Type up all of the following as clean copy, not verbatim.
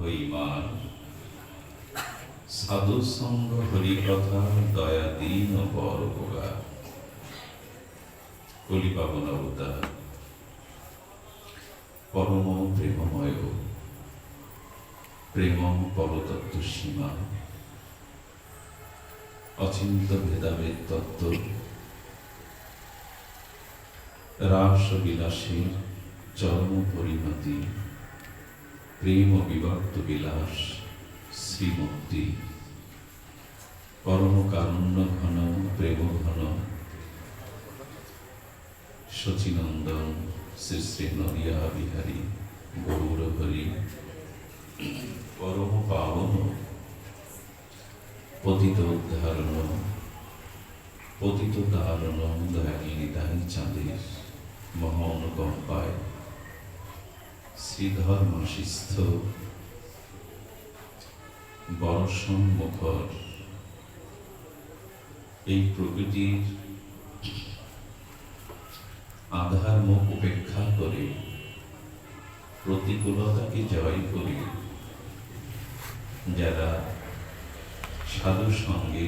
হইমার সাধু সঙ্গ হরিকথা দয়া দীন পর উপকার। কলি পাবন অবতার পরম প্রেমময় প্রেম পরতত্ত্ব সীমা অচিন্ত ভেদাভেদ তত্ত্ব রাস বিলাসীর চরম পরিণতি প্রেম বিবর্ত বিলাস শ্রীমূর্তি পরম কারুণ্য ঘন প্রেম ঘন শচীনন্দন শ্রী শ্রী নদিয়া বিহারী গৌর হরি পরম পাবন পতিত উদ্ধারণ পতিত দারণ দয়ালিনী দাই চাঁদের মহা অনুকম্পায় শ্রীধর্মাশিস্থ বর্ষণ মুখর এই প্রকৃতির আধার মুখ উপেক্ষা করে প্রতিকূলতাকে জয় করে যারা সাধু সঙ্গে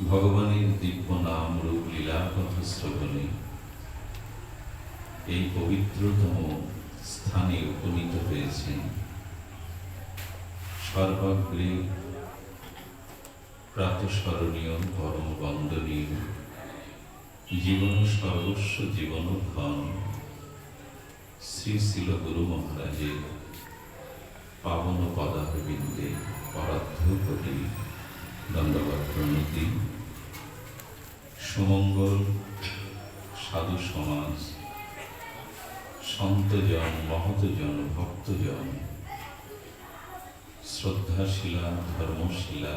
ভগবানের দিব্য নাম রূপ লীলা কথা শ্রবণে এই পবিত্রতম স্থানে উপনীত হয়েছেন, সর্বাগ্রে প্রাতঃস্মরণীয় পরম বন্দনীয় জীবন সর্বস্ব জীবন ধন শ্রী শিল গুরু মহারাজের পাবন পদারবিন্দে পরার্থ কোটি দণ্ডবত প্রণতি। সুমঙ্গল সাধু সমাজ, সন্তজন, মহতজন, ভক্তজন, শ্রদ্ধাশীলা, ধর্মশীলা,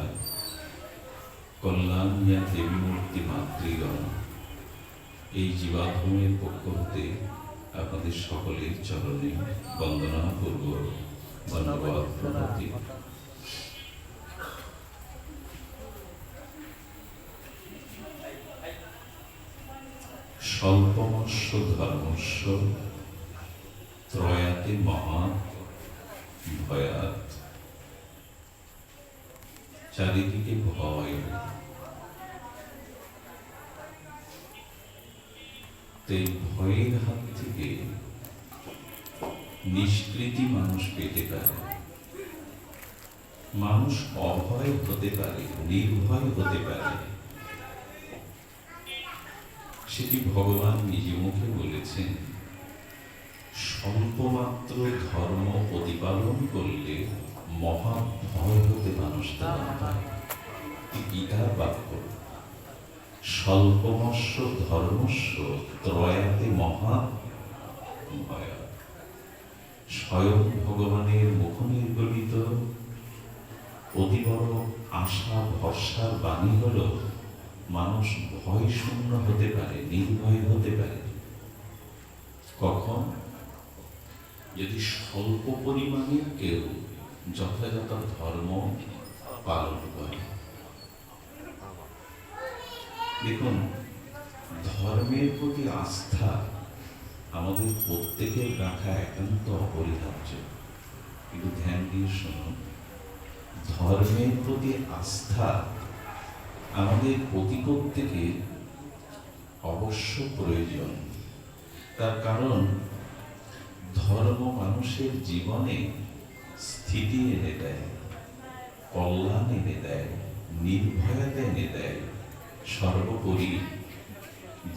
কল্যাণিয়া দেবী মূর্তি মাতৃগণ, এই জীবাধমের পক্ষ হতে আপনাদের সকলের চরণে বন্দনা পূর্বক ধন্যবাদ প্রণতি। স্বল্পমস্য ধর্মস্য ত্রয়াতে মহা ভয়াত। চারিদিকে ভয়, এই ভয়ের হাত থেকে নিষ্কৃতি মানুষ পেতে পারে, মানুষ অভয় হতে পারে, নির্ভয় হতে পারে। সেটি ভগবান নিজ মুখে বলেছেন, স্বল্পমাত্র ধর্ম প্রতিপালন করলে মহা ভয় হতে মানুষ দান পায়। গীতার বাক্য, স্বল্পমস্য ধর্মস্য ত্রয়াতে মহা ভয়। স্বয়ং ভগবানের মুখনির্গলিত অতি বড় আশা ভরসার বাণী হল, মানুষ ভয় শূন্য হতে পারে, নির্ভয় হতে পারে। কখন? যদি স্বল্প পরিমাণে কেউ যথাযথ ধর্ম পালন করে। দেখুন, ধর্মের প্রতি আস্থা আমাদের প্রত্যেকের রাখা একান্ত অপরিহার্য। কিন্তু ধ্যান দিয়ে শুনুন, ধর্মের প্রতি আস্থা আমাদের প্রত্যেকের অবশ্য প্রয়োজন। তার কারণ, ধর্ম মানুষের জীবনে স্থিতি এনে দেয়, কল্যাণ এনে দেয়, নির্ভয়তা এনে দেয়। সর্বোপরি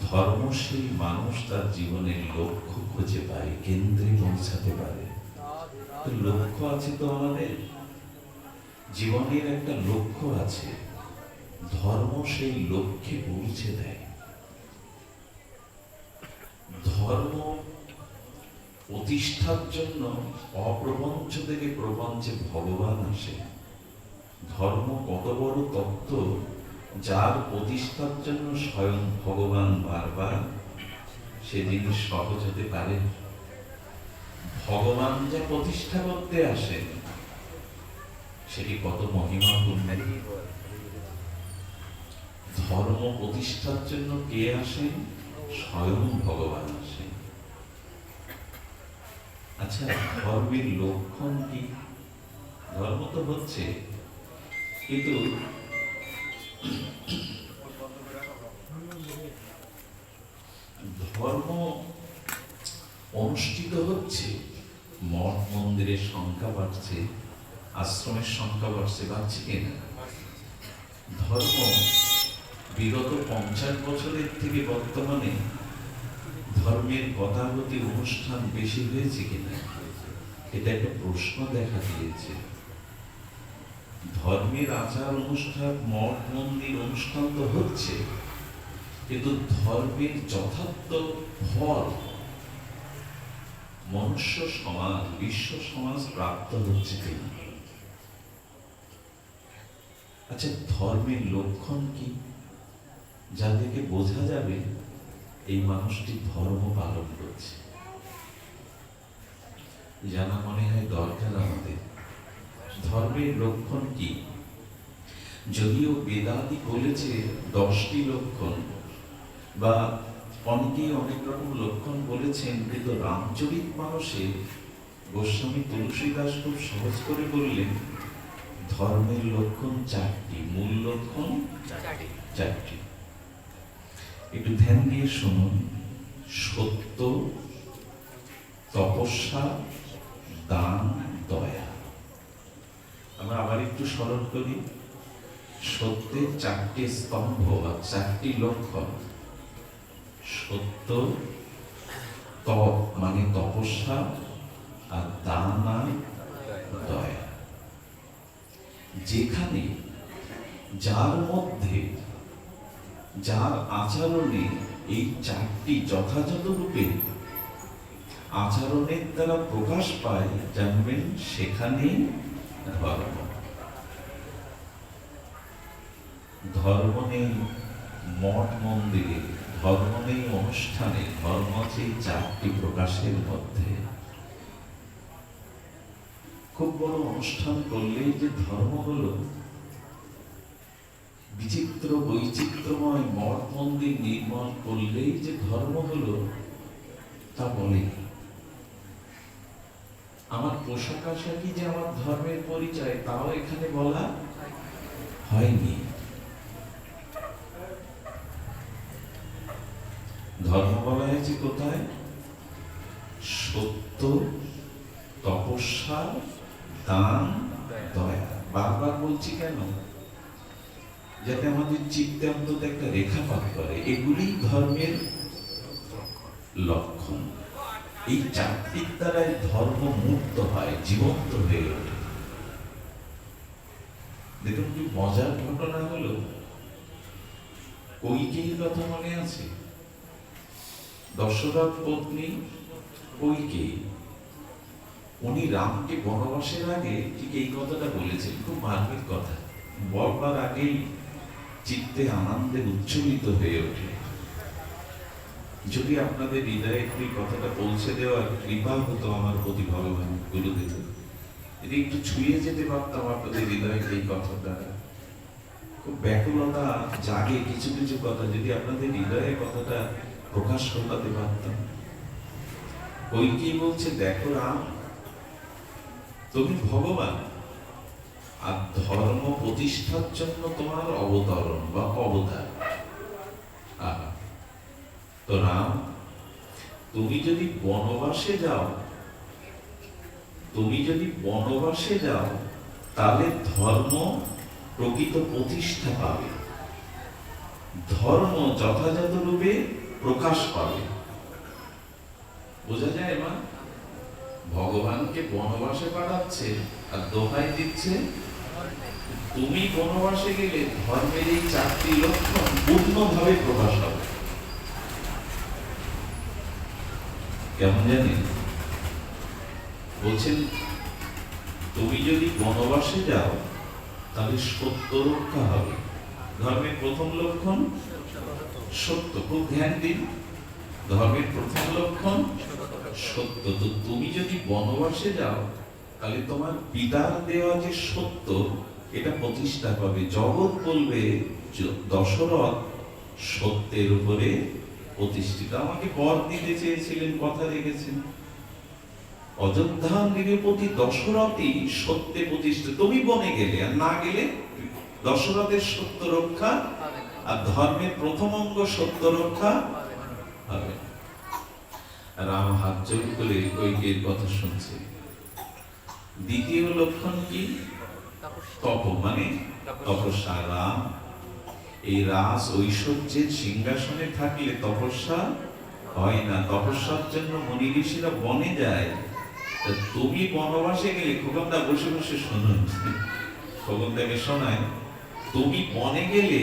ধর্মশীল মানুষ তার জীবনের লক্ষ্য খুঁজে পায়, কেন্দ্রে পৌঁছাতে পারে। লক্ষ্য আছে তো, আমাদের জীবনের একটা লক্ষ্য আছে, ধর্ম সেই লক্ষ্যে পৌঁছে দেয়। ধর্ম প্রতিষ্ঠার জন্য অপ্রপঞ্চ থেকে প্রপঞ্চে ভগবান আসে। ধর্ম কত বড় তত্ত্ব, যার প্রতিষ্ঠার জন্য স্বয়ং ভগবান বারবার সে জিনিস সহজ হতে পারে। ভগবান যা প্রতিষ্ঠা করতে আসেন সেটি কত মহিমাপূর্ণ। ধর্ম প্রতিষ্ঠার জন্য কে আসেন? স্বয়ং ভগবান আসেন। আচ্ছা, ধর্মের লক্ষণ কি? ধর্ম তো হচ্ছে, কিন্তু ধর্ম অনুষ্ঠিত হচ্ছে, মঠ মন্দিরের সংখ্যা বাড়ছে, আশ্রমের সংখ্যা বাড়ছে কিনা? ধর্ম বিগত 50 বছরের থেকে বর্তমানে ধর্মের গতাগতি অনুষ্ঠান বেশি হয়েছে কিনা, এটা একটা প্রশ্ন দেখা দিয়েছে। ধর্মের আচার অনুষ্ঠান, মঠ মন্দির অনুষ্ঠান তো হচ্ছে, কিন্তু ধর্মের যথার্থ ফল মনুষ্য সমাজ, বিশ্ব সমাজ প্রাপ্ত হচ্ছে কিনা? আচ্ছা, ধর্মের লক্ষণ কি, যা দেখে বোঝা যাবে এই মানুষটি ধর্ম পালন করছে? জানা মনে হয় দরকার আমাদের। ধর্মের লক্ষণ কি? যদিও বেদাদি বলেছে 10টি লক্ষণ, বা অনেকেই অনেক রকম লক্ষণ বলেছেন, কিন্তু রামচরিত মানসে গোস্বামী তুলসীদাস খুব সহজ করে বললেন ধর্মের লক্ষণ 4টি, মূল লক্ষণ 4টি। একটু ধ্যান দিয়ে শুনুন। সত্য, তপস্যা, দান, দয়া। আমরা আবার একটু স্মরণ করি। সত্যের 4টি স্তম্ভ বা 4টি লক্ষণ: সত্য, তপ মানে তপস্যা, আর দান আর দয়া। যেখানে যার মধ্যে, যার আচরণে এই 4টি যথাযথ রূপে আচরণের দ্বারা প্রকাশ পায়, জানবেন সেখানেই ধর্ম। ধর্ম নেই মঠ মন্দিরে, ধর্ম নেই অনুষ্ঠানে, ধর্ম সেই 4টি প্রকাশের মধ্যে। খুব বড় অনুষ্ঠান করলেই যে ধর্ম হলো, বিচিত্র বৈচিত্র্যময় মঠ মন্দির নির্মাণ করলেই যে ধর্ম হলো, তা বলেনি। আমার পোশাক আশাকই যে আমার ধর্মের পরিচয়, তাও এখানে বলা হয়নি। ধর্ম বলা হয়েছে কোথায়? সত্য, তপস্যা, দান, দয়া। বারবার বলছি কেন? যাতে আমাদের চিত্তে অন্তত একটা রেখাপাত করে। এগুলি ধর্মের লক্ষণ। এই 4টির দ্বারাই ধর্ম মূর্ত হয়, জীবন্ত হয়ে ওঠে। দেখুন কি মজার ঘটনা হলো, কৈকেয়ীর কথা মনে আছে? দশরথ পত্নী কৈকেয়ী, উনি রামকে বনবাসের আগে ঠিক এই কথাটা বলেছেন, খুব মার্মিক কথা। বলবার আগেই চিত্তে আনন্দে উচ্ছ্বসিত হয়ে ওঠে। যদি আপনাদের হৃদয়ে এই কথাটা পৌঁছে দেওয়ার কৃপা হতো আমার প্রতি ভগবান গুরুদেব, যদি একটু ছুঁয়ে যেতে পারতাম আপনাদের হৃদয়ে এই কথাটা, খুব ব্যাকুলতা জাগে কিছু কিছু কথা, যদি আপনাদের হৃদয়ে কথাটা প্রকাশ করতে পারতাম। কৈকেয়ী বলছে, দেখো রাম, তুমি ভগবান, আর ধর্ম প্রতিষ্ঠার জন্য তোমার অবতরণ বা অবতার। তো রাম, তুমি যদি বনবাসে যাও, তাহলে ধর্ম প্রকৃত প্রতিষ্ঠা পাবে, ধর্ম যথাযথ রূপে প্রকাশ পাবে। বোঝা যায় মা? ভগবানকে বনবাসে পাঠাচ্ছে আর দোহাই দিচ্ছে, তুমি বনবাসে গেলে ধর্মের এই 4টি লক্ষণ পূর্ণভাবে প্রকাশ হবে। কেমন জানেন? বলছেন, তুমি যদি বনবাসে যাও তাহলে সত্য রক্ষা হবে। ধর্মের প্রথম লক্ষণ সত্য। খুব ধ্যান দিন, ধর্মের প্রথম লক্ষণ সত্য। তো তুমি যদি বনবাসে যাও তাহলে তোমার পিতার দেওয়া যে সত্য, এটা প্রতিষ্ঠা পাবে। জগৎ বলবে দশরথ সত্যের উপরে প্রতিষ্ঠিত। আমাকে বর দিতে চেয়েছিলেন, কথা রেখেছেন, অযোধ্যা নৃপতি দশরথই সত্যে প্রতিষ্ঠিত। তুমি বনে গেলে আর না গেলে দশরথের সত্য রক্ষা আর ধর্মের প্রথম অঙ্গ সত্য রক্ষা হবে। রাম হাত জোর করে কৈকেয়ীর কথা শুনছে। দ্বিতীয় লক্ষণ কি? তপ মানে তপস্যা। রাম এই রাস ঐশ্বর্যের সিংহাসনে থাকলে তপস্যা হয় না। তপস্যার জন্য মুনি ঋষিরা বনে যায়। তুমি বনবাসে গেলে, খোকনদা বসে বসে শুনুন, খোকনদাকে শোনায়, তুমি বনে গেলে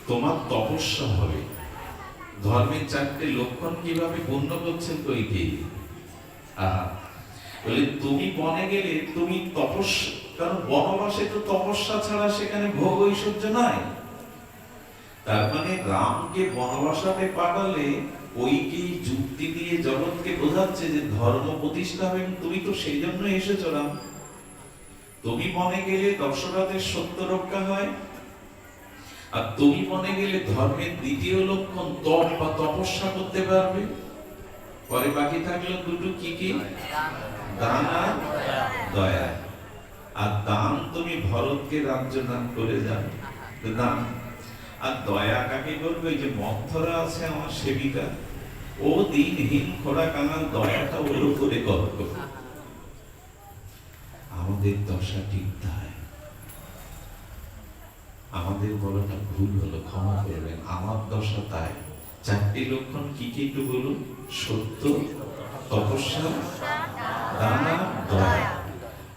তোমার তপস্যা হবে। ধর্মের চারটে লক্ষণ কিভাবে পূর্ণ করছেন কৈকেয়ী। বলে তুমি বনে গেলে তুমি তপস্যা, কারণ বনবাসে তো তপস্যা ছাড়া সেখানে ভোগ ঐশ্বর্য নাই। তার মানে রামকে বনবাসাতে পাঠালে কৈকেয়ী যুক্তি দিয়ে জগৎকে বোঝাচ্ছে যে ধর্ম প্রতিষ্ঠা হবে, তুমি তো সেই জন্য এসেছো রাম। তুমি বনে গেলে দশরথের সত্য রক্ষা হয়, আর তুমি বনে গেলে ধর্মের দ্বিতীয় লক্ষণ তপ বা তপস্যা করতে পারবে। পরে বাকি থাকলো দুটো, কি কি? দান আর দয়া। আর দান তুমি ভরতকে রাজ্য দান করে যাও, দান। আর দয়া কাকে করবে? যে মন্থরা আছে আমার সেবিকা, ও দিনহীন খোড়া কাঙাল, দয়াটা ওর উপরে করো। আমাদের দশা ঠিক তাই। আমাদের বড়টা ভুল হলো, ক্ষমা করবেন, আমার দশা তাই। চারটি লক্ষণ কি কি একটু বলুন? সত্য, তপস্যা, দান, দয়া।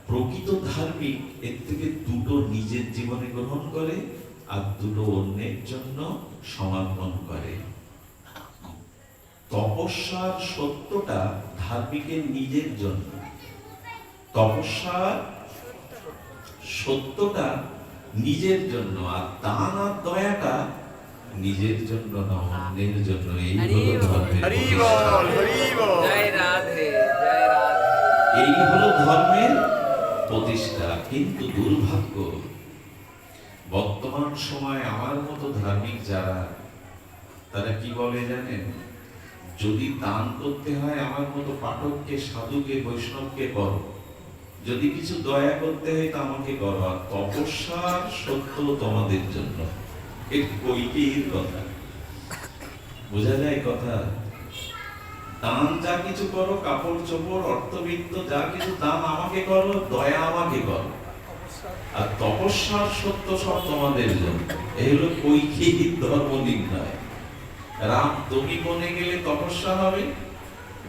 প্রকৃত ধার্মিক এর থেকে দুটো নিজের জীবনে গ্রহণ করে আর দুটো অন্যের জন্য সমর্পণ করে। তপস্যার সত্যটা ধার্মিকের নিজের জন্য, তপস্যার সত্যটা নিজের জন্য, আর দান আর দয়াটা নিজের জন্য না, অন্যের জন্য। এই হলো ধর্মের, এই হলো ধর্মের প্রতিষ্ঠা। কিন্তু দুর্ভাগ্য, বর্তমান সময় আমার মতো ধার্মিক যারা, তারা কি বলে জানেন? যদি দান করতে হয় আমার মতো পাঠককে, সাধুকে, বৈষ্ণবকে করো, যদি কিছু দয়া করতে হয় তা আমাকে করো, আর তপস্যার সত্য তোমাদের জন্য। এটি কৈকেয়ীর কথা, বোঝা যায় কথা। দান যা কিছু করো, কাপড় চোপড়, অর্থবিত্ত যা কিছু দান আমাকে করো, দয়া আমাকে করো, আর তপস্যার সত্য সব তোমাদের জন্য। এই হলো কৈকেয়ীর ধর্ম নির্ণয়। রাম, তুমি বনে গেলে তপস্যা হবে,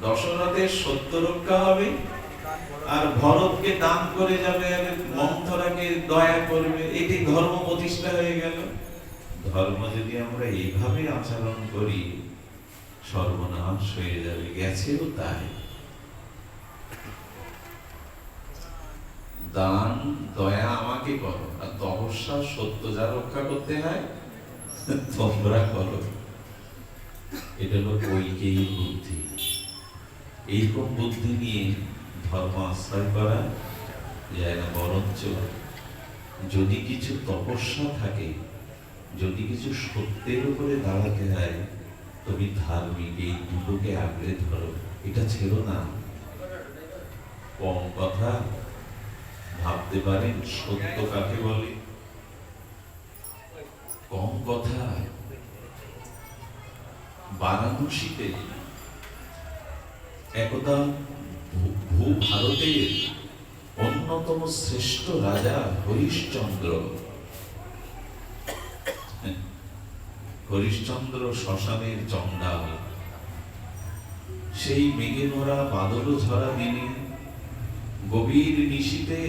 দশরথের সত্য রক্ষা হবে, আর ভরতকে দান করে যাবে, আর মন্থরাকে দয়া করবে। এটি ধর্ম প্রতিষ্ঠা হয়ে গেল। ধর্ম যদি আমরা এইভাবে আচরণ করি, সর্বনাশ হয়ে যাবে। গেছেও তাই। দান দয়া আমাকে করো, আর তপস্যা সত্য যা রক্ষা করতে হয় তোমরা করো। এটা হলো কৈকেয়ীর বুদ্ধি। এইরকম বুদ্ধি নিয়ে ধর্ম আশ্রয় করা যায় না। বরঞ্চ যদি কিছু তপস্যা থাকে, যদি কিছু সত্যের উপরে দাঁড়াতে হয়, তুমি ধার্মিক এই দুটোকে আঁকড়ে ধরো, এটা ছেড়ো না। কম কথা ভাবতে পারেন সত্য কাকে বলে? কম কথা। বারাণসীতে একদা ভারতের অন্যতম শ্রেষ্ঠ রাজা হরিশ্চন্দ্র, হরিশ্চন্দ্র শ্মশানের চণ্ডাল, সেই মেঘে ভরা বাদল ঝরা দিনে গভীর নিশীতে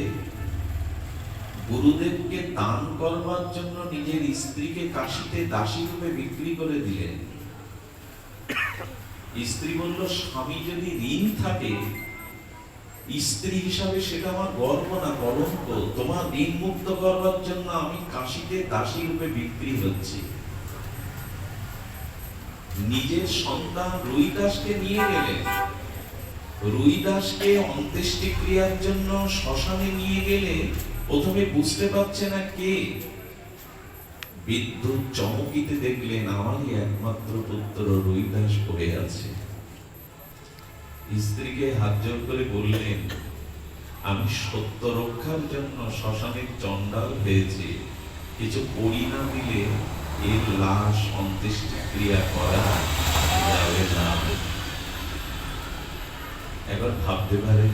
গুরুদেবকে দান করবার জন্য নিজের স্ত্রীকে কাশীতে দাসী রূপে বিক্রি করে দিলেন। স্ত্রী বলল, স্বামী যদি ঋণ থাকে, স্ত্রী হিসাবে সেটা আমার গর্ব না, কলঙ্ক। তোমার ঋণ মুক্ত করবার জন্য আমি কাশীতে দাসী রূপে বিক্রি হচ্ছি। নিজের সন্তান রুইদাসকে নিয়ে গেলেন। রুইদাসকে অন্ত্যেষ্টিক্রিয়ার জন্য শ্মশানে নিয়ে গেলে প্রথমে বুঝতে পারছে না কে। বিদ্যুৎ চমকিতে দেখলেন আমারই একমাত্র পুত্র রুইদাস পড়ে আছে। স্ত্রীকে হাত জোর করে বললেন, আমি সত্য রক্ষার জন্য শ্মশানের চণ্ডাল হয়েছি, কিছু করি না দিলে এর লাশ অন্ত্যেষ্টি ক্রিয়া করা যাবে না। একবার ভাবতে পারেন,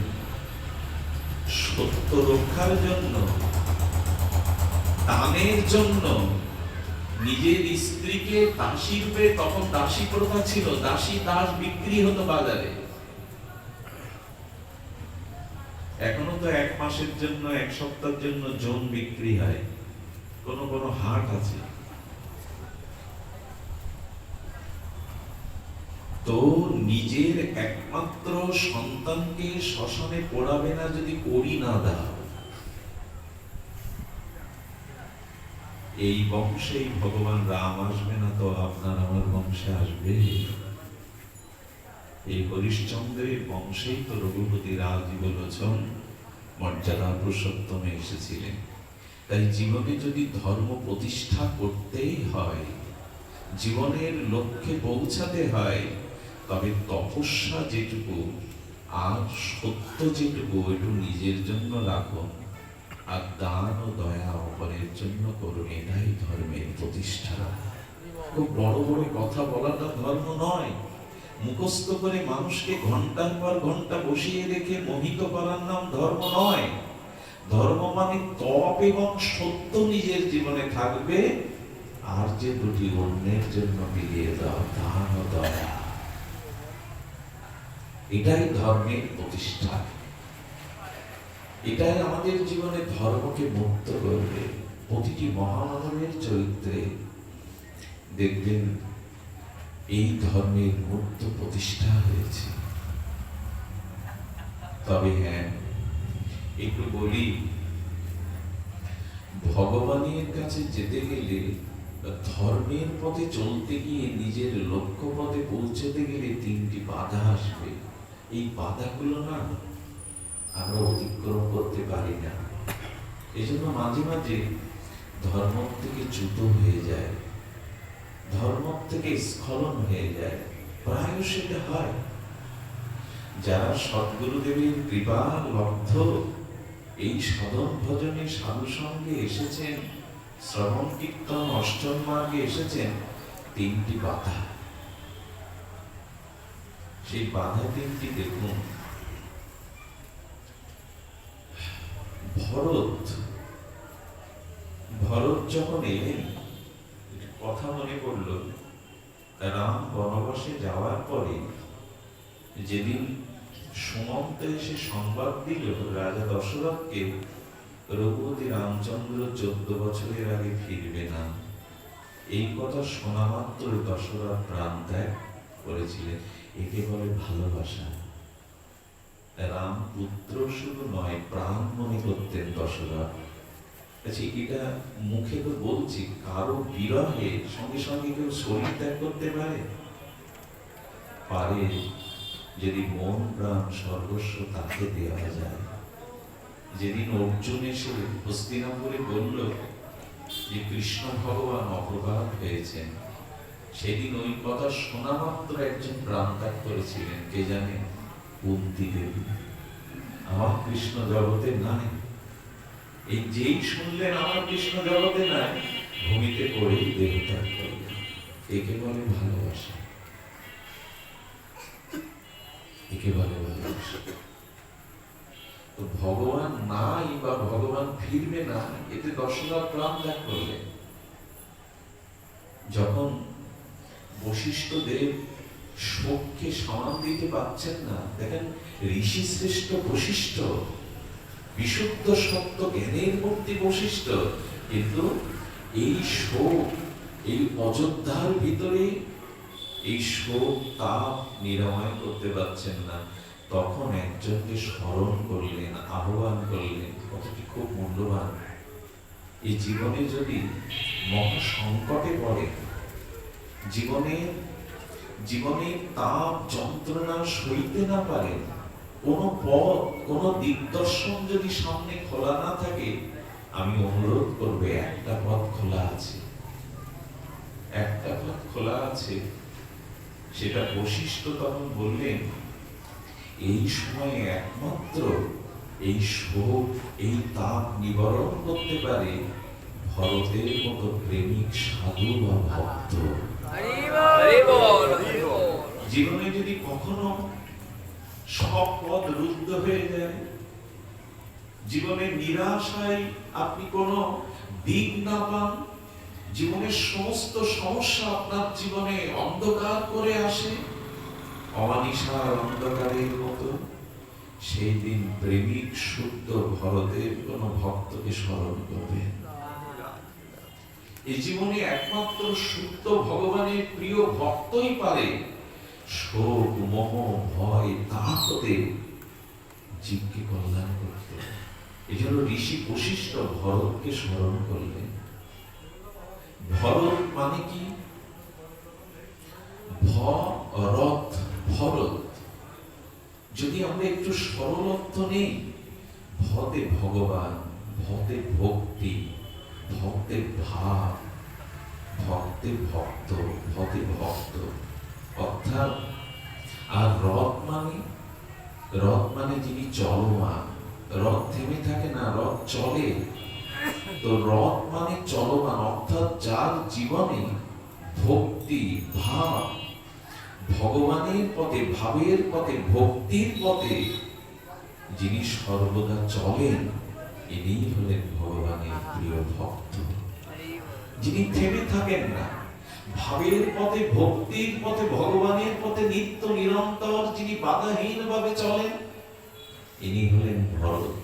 সত্য রক্ষার জন্য, দানের জন্য নিজের স্ত্রীকে দাসী রূপে, তখন দাসী প্রথা ছিল, দাসী দাস বিক্রি হতো বাজারে। এখনো তো 1 মাসের জন্য, 1 সপ্তাহের জন্য জন বিক্রি হয়, কোন কোন হাট আছে। তো নিজের একমাত্র সন্তানকে শ্মশানে পোড়াবে না যদি করি না দাও, এই বংশেই ভগবান রাম আসবে না তো আপনার আমার বংশে আসবে? এই হরিশ্চন্দ্রের বংশেই তো রঘুপতি রাজীব লোচন মর্যাদা পুরুষোত্তমে এসেছিলেন। তাই জীবনে যদি ধর্ম প্রতিষ্ঠা করতেই হয়, জীবনের লক্ষ্যে পৌঁছাতে হয়, তবে তপস্যা যেটুকু আর সত্য যেটুকু একটু নিজের জন্য রাখুন, আর দান ও দয়া অপরের জন্য করুন, এটাই ধর্মের প্রতিষ্ঠা। খুব বড় বড় কথা বলাটা ধর্ম নয়। মুখস্থ করে মানুষকে ঘন্টার পর ঘন্টা বসিয়ে রেখে মোহিত করার নাম ধর্ম নয়। ধর্ম মানে তপ এবং সত্য নিজের জীবনে থাকবে, আর যে দুটি অন্যের জন্য বিলিয়ে দাও, দান ও দয়া, এটাই ধর্মের প্রতিষ্ঠা। এটাই আমাদের জীবনে ধর্মকে মুক্ত করবে। প্রতিটি মহামানবের চরিত্রে দেখবেন এই ধর্মের মূর্ত প্রতিষ্ঠা হয়েছে। তবে হ্যাঁ, একটু বলি, ভগবানের কাছে যেতে গেলে, ধর্মের পথে চলতে গিয়ে, নিজের লক্ষ্য পথে পৌঁছতে গেলে 3টি বাধা আসবে। এই বাধাগুলো না আমরা অতিক্রম করতে পারি না। এই জন্য মাঝে মাঝে ধর্ম থেকে চ্যুত হয়ে যায়, ধর্ম থেকে স্খলন হয়ে যায়, প্রায় সেটা হয়। যারা সদ্গুরুদেবের কৃপা লব্ধ এই সাধন ভজনে সাধু সঙ্গে এসেছেন, শ্রবণ কীর্তন অষ্টম মার্গে এসেছেন, 3টি বাধা। সেই বাধা 3টি দেখুন। ভরত যখন এলেন, কথা মনে পড়ল, রাম বনবাসে যাওয়ার পরে যেদিন সুমন্ত এসে সংবাদ দিল রাজা দশরথকে, রঘুপতি রামচন্দ্র 14 বছরের আগে ফিরবে না, এই কথা শোনা মাত্র দশরথ প্রাণ ত্যাগ করেছিলেন। একে বলে ভালোবাসা। রাম পুত্র শুধু নয়, প্রাণ মনে করতেন দশরথ। আচ্ছা, এটা মুখে তো বলছি, কারো বিরহে সঙ্গে সঙ্গে কেউ শরীর ত্যাগ করতে পারে? পারে, যদি মন প্রাণ সর্বস্ব তাকে দেওয়া যায়। যেদিন অর্জুন এসে হস্তিনাপুরে বলল যে কৃষ্ণ ভগবান অপরাধ হয়েছেন, সেদিন ওই কথা শোনা মাত্র একজন প্রাণ ত্যাগ করেছিলেন, কে জানে? কুন্তী দেবী। আমার কৃষ্ণ জগতে নাই। এই যেই শুনলেন আমার কৃষ্ণ জগতে নাই, ভূমিতে পড়েই দেহত্যাগ করলেন। একে বলে ভালোবাসা, একে বলে ভালোবাসা। তো ভগবান নাই বা ভগবান ফিরবে না, এতে দশরথ প্রাণ ত্যাগ করলেন। যখন বশিষ্ঠ দেব শোককে সামাল দিতে পারছেন না, দেখেন ঋষি শ্রেষ্ঠ বশিষ্ঠ, বিশুদ্ধ সত্য জ্ঞানের মূর্তি বশিষ্ঠ, কিন্তু এই শোক, এই অযোধ্যার ভিতরে এই শোক তাপ নিরাময় করতে পারছেন না। তখন একজনকে স্মরণ করলেন, আহ্বান করলেন। কথাটি খুব মূল্যবান। এই জীবনে যদি মহা সংকটে পড়ে, জীবনের তাপ যন্ত্রণা সইতে না পারেন, কোনো পথ, কোনো দিগদর্শন যদি সামনে খোলা না থাকে, আমি অনুরোধ করবে, একটা পথ খোলা আছে, একটা পথ খোলা আছে। সেটা বশিষ্ঠ তখন বললেন, এই সময়ে একমাত্র এই শোক, এই তাপ নিবারণ করতে পারে ভরতের মতো প্রেমিক সাধু বা ভক্ত। জীবনে যদি কখনো সব পথ রুদ্ধ হয়ে যায়, জীবনে নিরাশায় আপনি কোনো দিক না পান, জীবনের সমস্ত সমস্যা আপনার জীবনে অন্ধকার করে আসে, অমানিসার অন্ধকারের মতো, সেই দিন প্রেমিক শুদ্ধ ভরতের কোন ভক্তকে স্মরণ করবেন। এই জীবনে একমাত্র শুদ্ধ ভগবানের প্রিয় ভক্তই পারে শোক, মোহ, ভয়, তাহতে জীবকে কল্যাণ করতে। এই জন্য ঋষি বশিষ্ঠ ভরতকে স্মরণ করলেন। ভরত মানে কি? ভরত, ভরত। যদি আমরা একটু সরল অর্থ নেই, ভতে ভগবান, ভতে ভক্তি, ভক্তে ভাব, ভক্তে ভক্ত, ভতে ভক্ত অর্থাৎ। আর রথ মানে, রথ মানে যিনি চলমান। রথ থেমে থাকে না, রথ চলে। তো রথ মানে চলমান, অর্থাৎ যার জীবনে ভক্তি, ভাব, ভগবানের পথে, ভাবের পথে, ভক্তির পথে যিনি সর্বদা চলেন, ইনি হলেন ভগবানের প্রিয় ভক্ত। যিনি থেমে থাকেন না, ভাবের পথে, ভক্তির পথে, ভগবানের পথে নিত্য নিরন্তর যিনি বাধাহীন ভাবে চলেন, ইনি হলেন ভরত।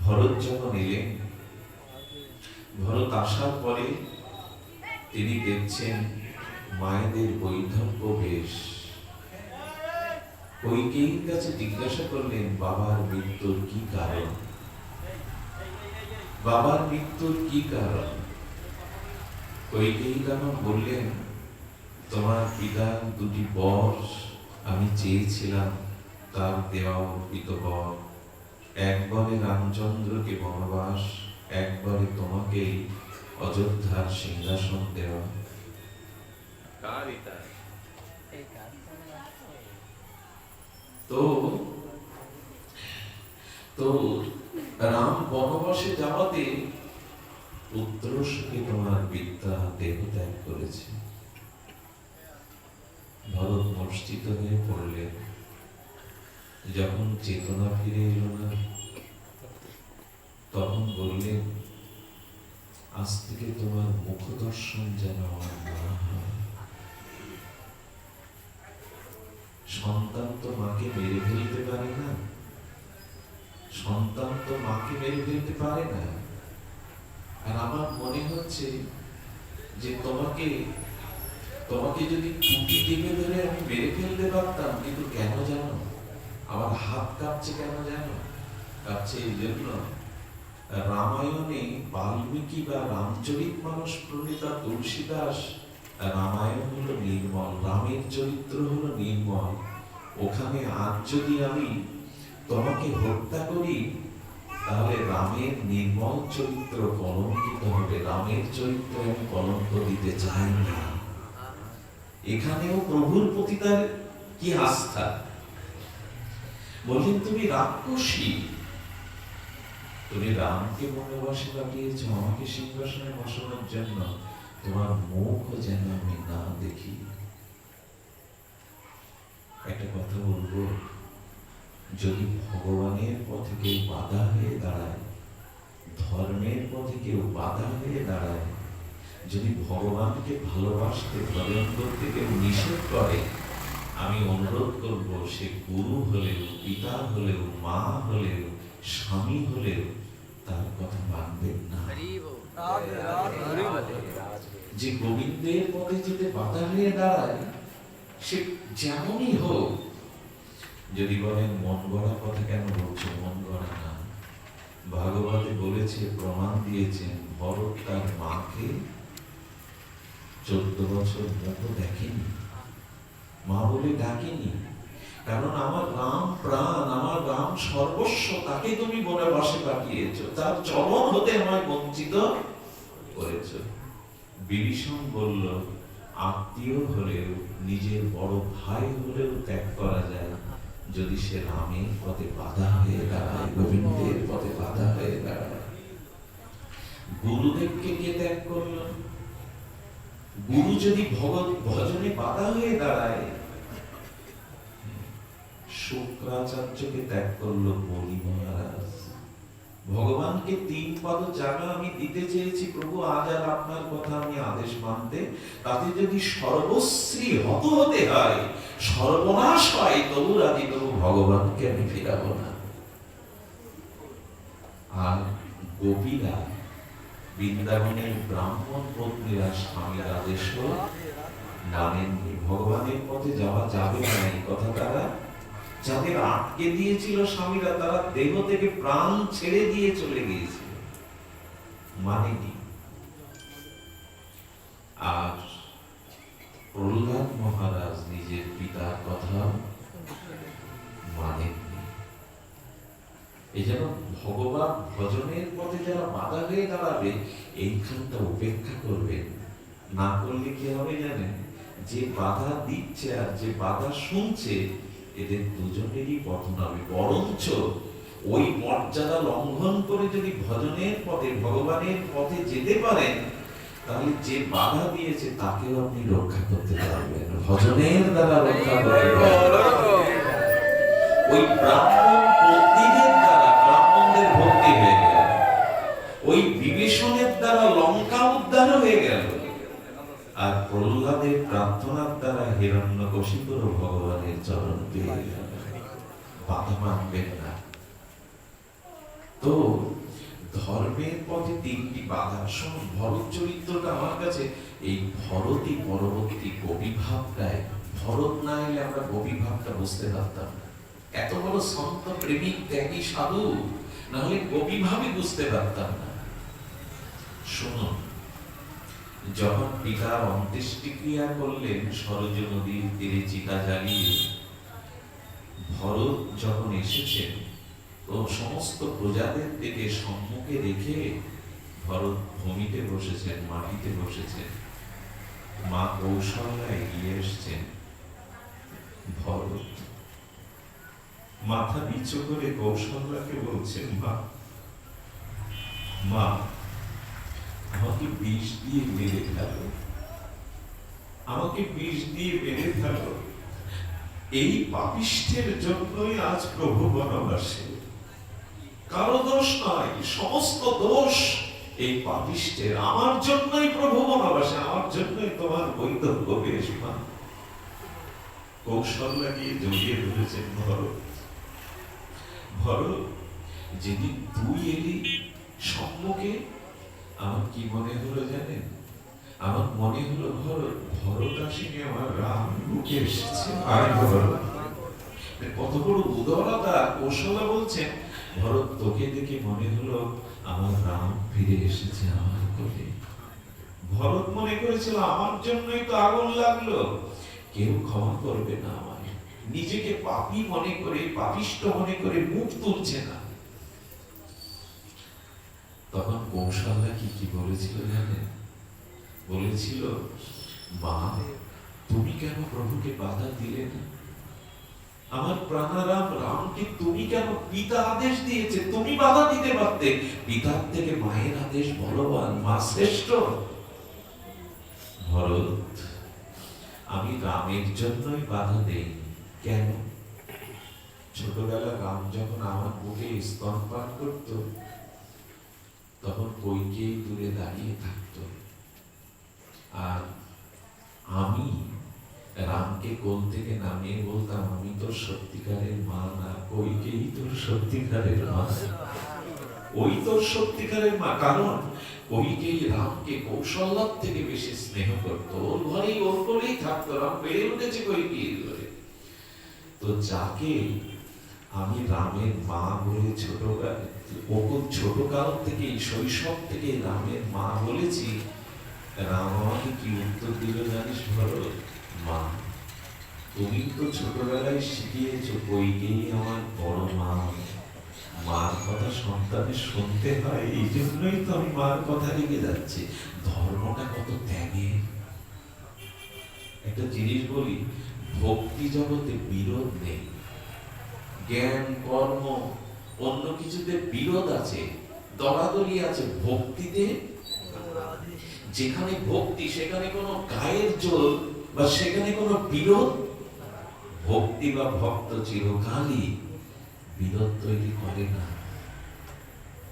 ভরত যখন এলেন, ভরত আসার পরে তিনি দেখছেন মায়েদের বৈধব্য বেশ। কইকেয়ীর কাছে জিজ্ঞাসা করলেন, বাবার মৃত্যুর কি কারণ? বাবার মৃত্যুর কি কারণ? কইকেয়ী তখন বললেন, তোমার পিতার দুটি বর আমি চেয়েছিলাম, তার দেওয়া অর্পিত বর। একবারে রামচন্দ্রকে বনবাস, একবারে তোমাকেই অযোধ্যার সিংহাসন দেওয়া। তো রাম বনবাসে যাওয়াতে পুত্র সুখে তোমার পিতা দেহ ত্যাগ করেছে। ভরত মূর্ছিত হয়ে পড়লেন। যখন চেতনা ফিরে এলো না, তখন বললেন, আজ থেকে তোমার মুখ দর্শন যেন আমার না হয়। সন্তান তো মাকে মেরে ফেলতে পারে না, সন্তান তো মাকে মেরে ফেলতে পারে না। আর আমার মনে হচ্ছে যে তোমাকে যদি টুটি টিপে ধরে আমি মেরে ফেলতে পারতাম, কিন্তু কেন জানো আমার হাত কাঁপছে? কেন জানো কাঁপছে? এই জন্য রামায়ণে বাল্মীকি বা রামচরিতমানস প্রণেতা তুলসীদাস, রামায়ণ হলো নির্মল, রামের চরিত্র হলো নির্মল। ওখানে আজ যদি আমি তোমাকে হত্যা করি, তাহলে রামের নির্মল চরিত্র কলঙ্কিত হবে। রামের চরিত্র আমি কলঙ্ক দিতে চাই না। এখানেও প্রভুর প্রতি তার কি আস্থা! বললেন, তুমি রাক্ষসী, তুমি রামকে বনবাসে পাঠিয়েছ আমাকে সিংহাসনে বসানোর জন্য, তোমার মুখ যেন আমি না দেখি। একটা কথা বলবো, যদি ভগবানের পথে কেউ বাধা হয়ে দাঁড়ায়, ধর্মের পথে কেউ বাধা হয়ে দাঁড়ায়, যদি ভগবানকে ভালোবাসতে, ভজন করতে কেউ নিষেধ করে, আমি অনুরোধ করব, সে গুরু হলেও, পিতা হলেও, মা হলেও, স্বামী হলেও তার কথা মানবেন না। যে গোবিন্দের পথে যেতে বাধা হয়ে দাঁড়ায়, সে যেমনই হোক, যদি বলেন মন গড়া কথা কেন বলছো, মন গড়া না। ভাগবতে বলেছে, প্রমাণ দিয়েছেন, ভরত তার মাকে 14 বছর মুখ দেখেনি, মা বলে ডাকেনি। কারণ আমার রাম প্রাণ, আমার রাম সর্বস্ব, তাকে তুমি বনবাসে পাঠিয়েছ, তার চরণ হতে আমায় বঞ্চিত করেছ। বিভীষণ বলল, আত্মীয় হলেও, নিজের বড় ভাই হলেও ত্যাগ করা যায়, যদি সে রামের পথে বাধা হয়ে দাঁড়ায়, গোবিন্দের পথে বাধা হয়ে দাঁড়ায়। গুরুদেবকে কে ত্যাগ করল? গুরু যদি ভগৎ ভজনে বাধা হয়ে দাঁড়ায়, শুক্রাচার্যকে ত্যাগ করলো বলি মহারাজ। ভগবানকে 3 পদ জায়গা আমি দিতে চেয়েছি, প্রভু আজ আর আপনার কথা আমি আদেশ মানতে, তাতে যদি সর্বশ্রী হত হতে হয়, সর্বনাশ হয়, তবু রাজি, তবু ভগবানকে আমি ফিরাবো না। আর গোপীরা, বৃন্দাবনের ব্রাহ্মণ পত্নীরা স্বামীর আদেশ মানেননি। ভগবানের পথে যাওয়া যাবে না এই কথা তারা, যাদের আটকে দিয়েছিল স্বামীরা, তারা দেহ থেকে প্রাণ ছেড়ে দিয়ে চলে গিয়েছিল, মানেনি। আর প্রহ্লাদ মহারাজ নিজের পিতার কথা মানেননি। এই যেন ভগবান ভজনের পথে যারা বাধা হয়ে দাঁড়াবে, এইখানটা উপেক্ষা করবেন না। করলে কি হবে জানেন? যে বাধা দিচ্ছে আর যে বাধা শুনছে, এদের দুজনেরই পতন হবে। বরঞ্চ ওই মর্যাদা লঙ্ঘন করে যদি ভজনের পথে, ভগবানের পথে যেতে পারেন, তাহলে যে বাধা দিয়েছে তাকেও আপনি রক্ষা করতে পারবেন, ভজনের দ্বারা রক্ষা করতে পারবেন। ওই ব্রাহ্মণ পত্নীদের দ্বারা ব্রাহ্মণদের ভক্তি হয়ে গেল, ওই বিভীষণের দ্বারা লঙ্কা উদ্ধার হয়ে গেল, আর প্রহ্লাদের প্রার্থনার দ্বারা হিরণ্যকশিপুর ভগবানের চরণ পেয়ে গেল। বাধা মানবেন না। তো ধর্মের পথে 3টি বাধা। শুনুন, ভরত চরিত্রটা আমার কাছে, এই ভরতই পরবর্তী কবি ভাবটায়, ভরত না এলে আমরা কবি ভাবটা বুঝতে পারতাম না। এত বড় সন্ত প্রেমিক ত্যাগী সাধু না হলে কবি ভাবে বুঝতে পারতাম না। শুনুন, যখন পিতার অন্ত্যেষ্টিক্রিয়া করলেন সরজ নদীর তীরে চিতা জ্বালিয়ে, ভরত যখন এসেছেন, তো সমস্ত প্রজাদের দিকে সম্মুখে রেখে ভরত ভূমিতে বসেছেন, মাটিতে বসেছেন। মা কৌশল্যা এগিয়ে এসছেন। ভরত মাথা নিচু করে কৌশল্যাকে বলছেন, মা, মা, আমাকে বিষ দিয়ে মেরে ফেলো, আমাকে বিষ দিয়ে মেরে ফেলো। এই পাপিষ্ঠের জন্যই আজ প্রভু বনবাসে। কারো দোষ নয়, সমস্ত দোষ এই পাপিষ্ঠের। আমার জন্যই প্রভু বনবাসে, আমার জন্যই তোমার বৈধব্য বেশ। মা কৌশল্যা গিয়ে জড়িয়ে ধরেছেন ভরত। ভরত, যেদিন তুই এলি সম্মুখে, আমার কি মনে হলো জানেন? আমার মনে হলো ভরত আসেনি, আমার রাম বুকে এসেছে। কত বড় উদারতা! কৌশল্যা বলছেন, ভরত, তোকে দেখে মনে হলো আমার রাম ফিরে এসেছে আমার কোলে। ভরত মনে করেছিল আমার জন্যই তো আগুন লাগলো, কেউ ক্ষমা করবে না আমায়। নিজেকে পাপী মনে করে, পাপিষ্ঠ মনে করে মুখ তুলছে না। তখন কৌশল্যা কি বলেছিল জানেন? বলেছিল, মা, তুমি কেন প্রভুকে বাধা দিলে না? আমার প্রাণারাম রামকে তুমি কেন? পিতা আদেশ দিয়েছে, তুমি বাধা দিতে পারতে। পিতার থেকে মায়ের আদেশ বলবান, মা শ্রেষ্ঠ। ভরত, আমি রামের জন্যই বাধা দেই। কেন? ছোটবেলা রাম যখন আমার বুকে স্তনপান করত, তখন কইকেই দূরে দাঁড়িয়ে থাকতো, আর আমি রামকে কোল থেকে নামিয়ে বলতাম, আমি তোর সত্যিকারের মা না, কইকেই তোর সত্যিকারের মা। ওই তোর সত্যিকারের মা, কারণ কইকেই রামকে কৌশল্যার থেকে বেশি স্নেহ করত। ওর ঘরেই, ওর কোলেই থাকতো। রাম বেড়ে উঠেছে কইকেই ধরে। তো যাকে আমি রামের মা বলে ছোট কাল থেকে, শৈশব থেকে রামের মা বলেছি, রাম আমাকে কি উত্তর দিল জানিস ভরত? মা, তুমি তো ছোটবেলায় শিখিয়েছ কইকেই আমার বড় মা। মার কথা সন্তানের শুনতে হয়, এই জন্যই তো আমি মার কথা রেখে যাচ্ছি। ধর্মটা কত ত্যাগে! একটা জিনিস বলি, ভক্তি জগতে বিরোধ নেই, জ্ঞান কর্ম অন্য কিছুতে বিরোধ আছে, দলাদলি আছে। ভক্তিতে যেখানে ভক্তি সেখানে কোনো গায়ের জোর বা সেখানে কোনো বিরোধ। ভক্তি বা ভক্ত চিরকালই বিরোধ তৈরি করে না।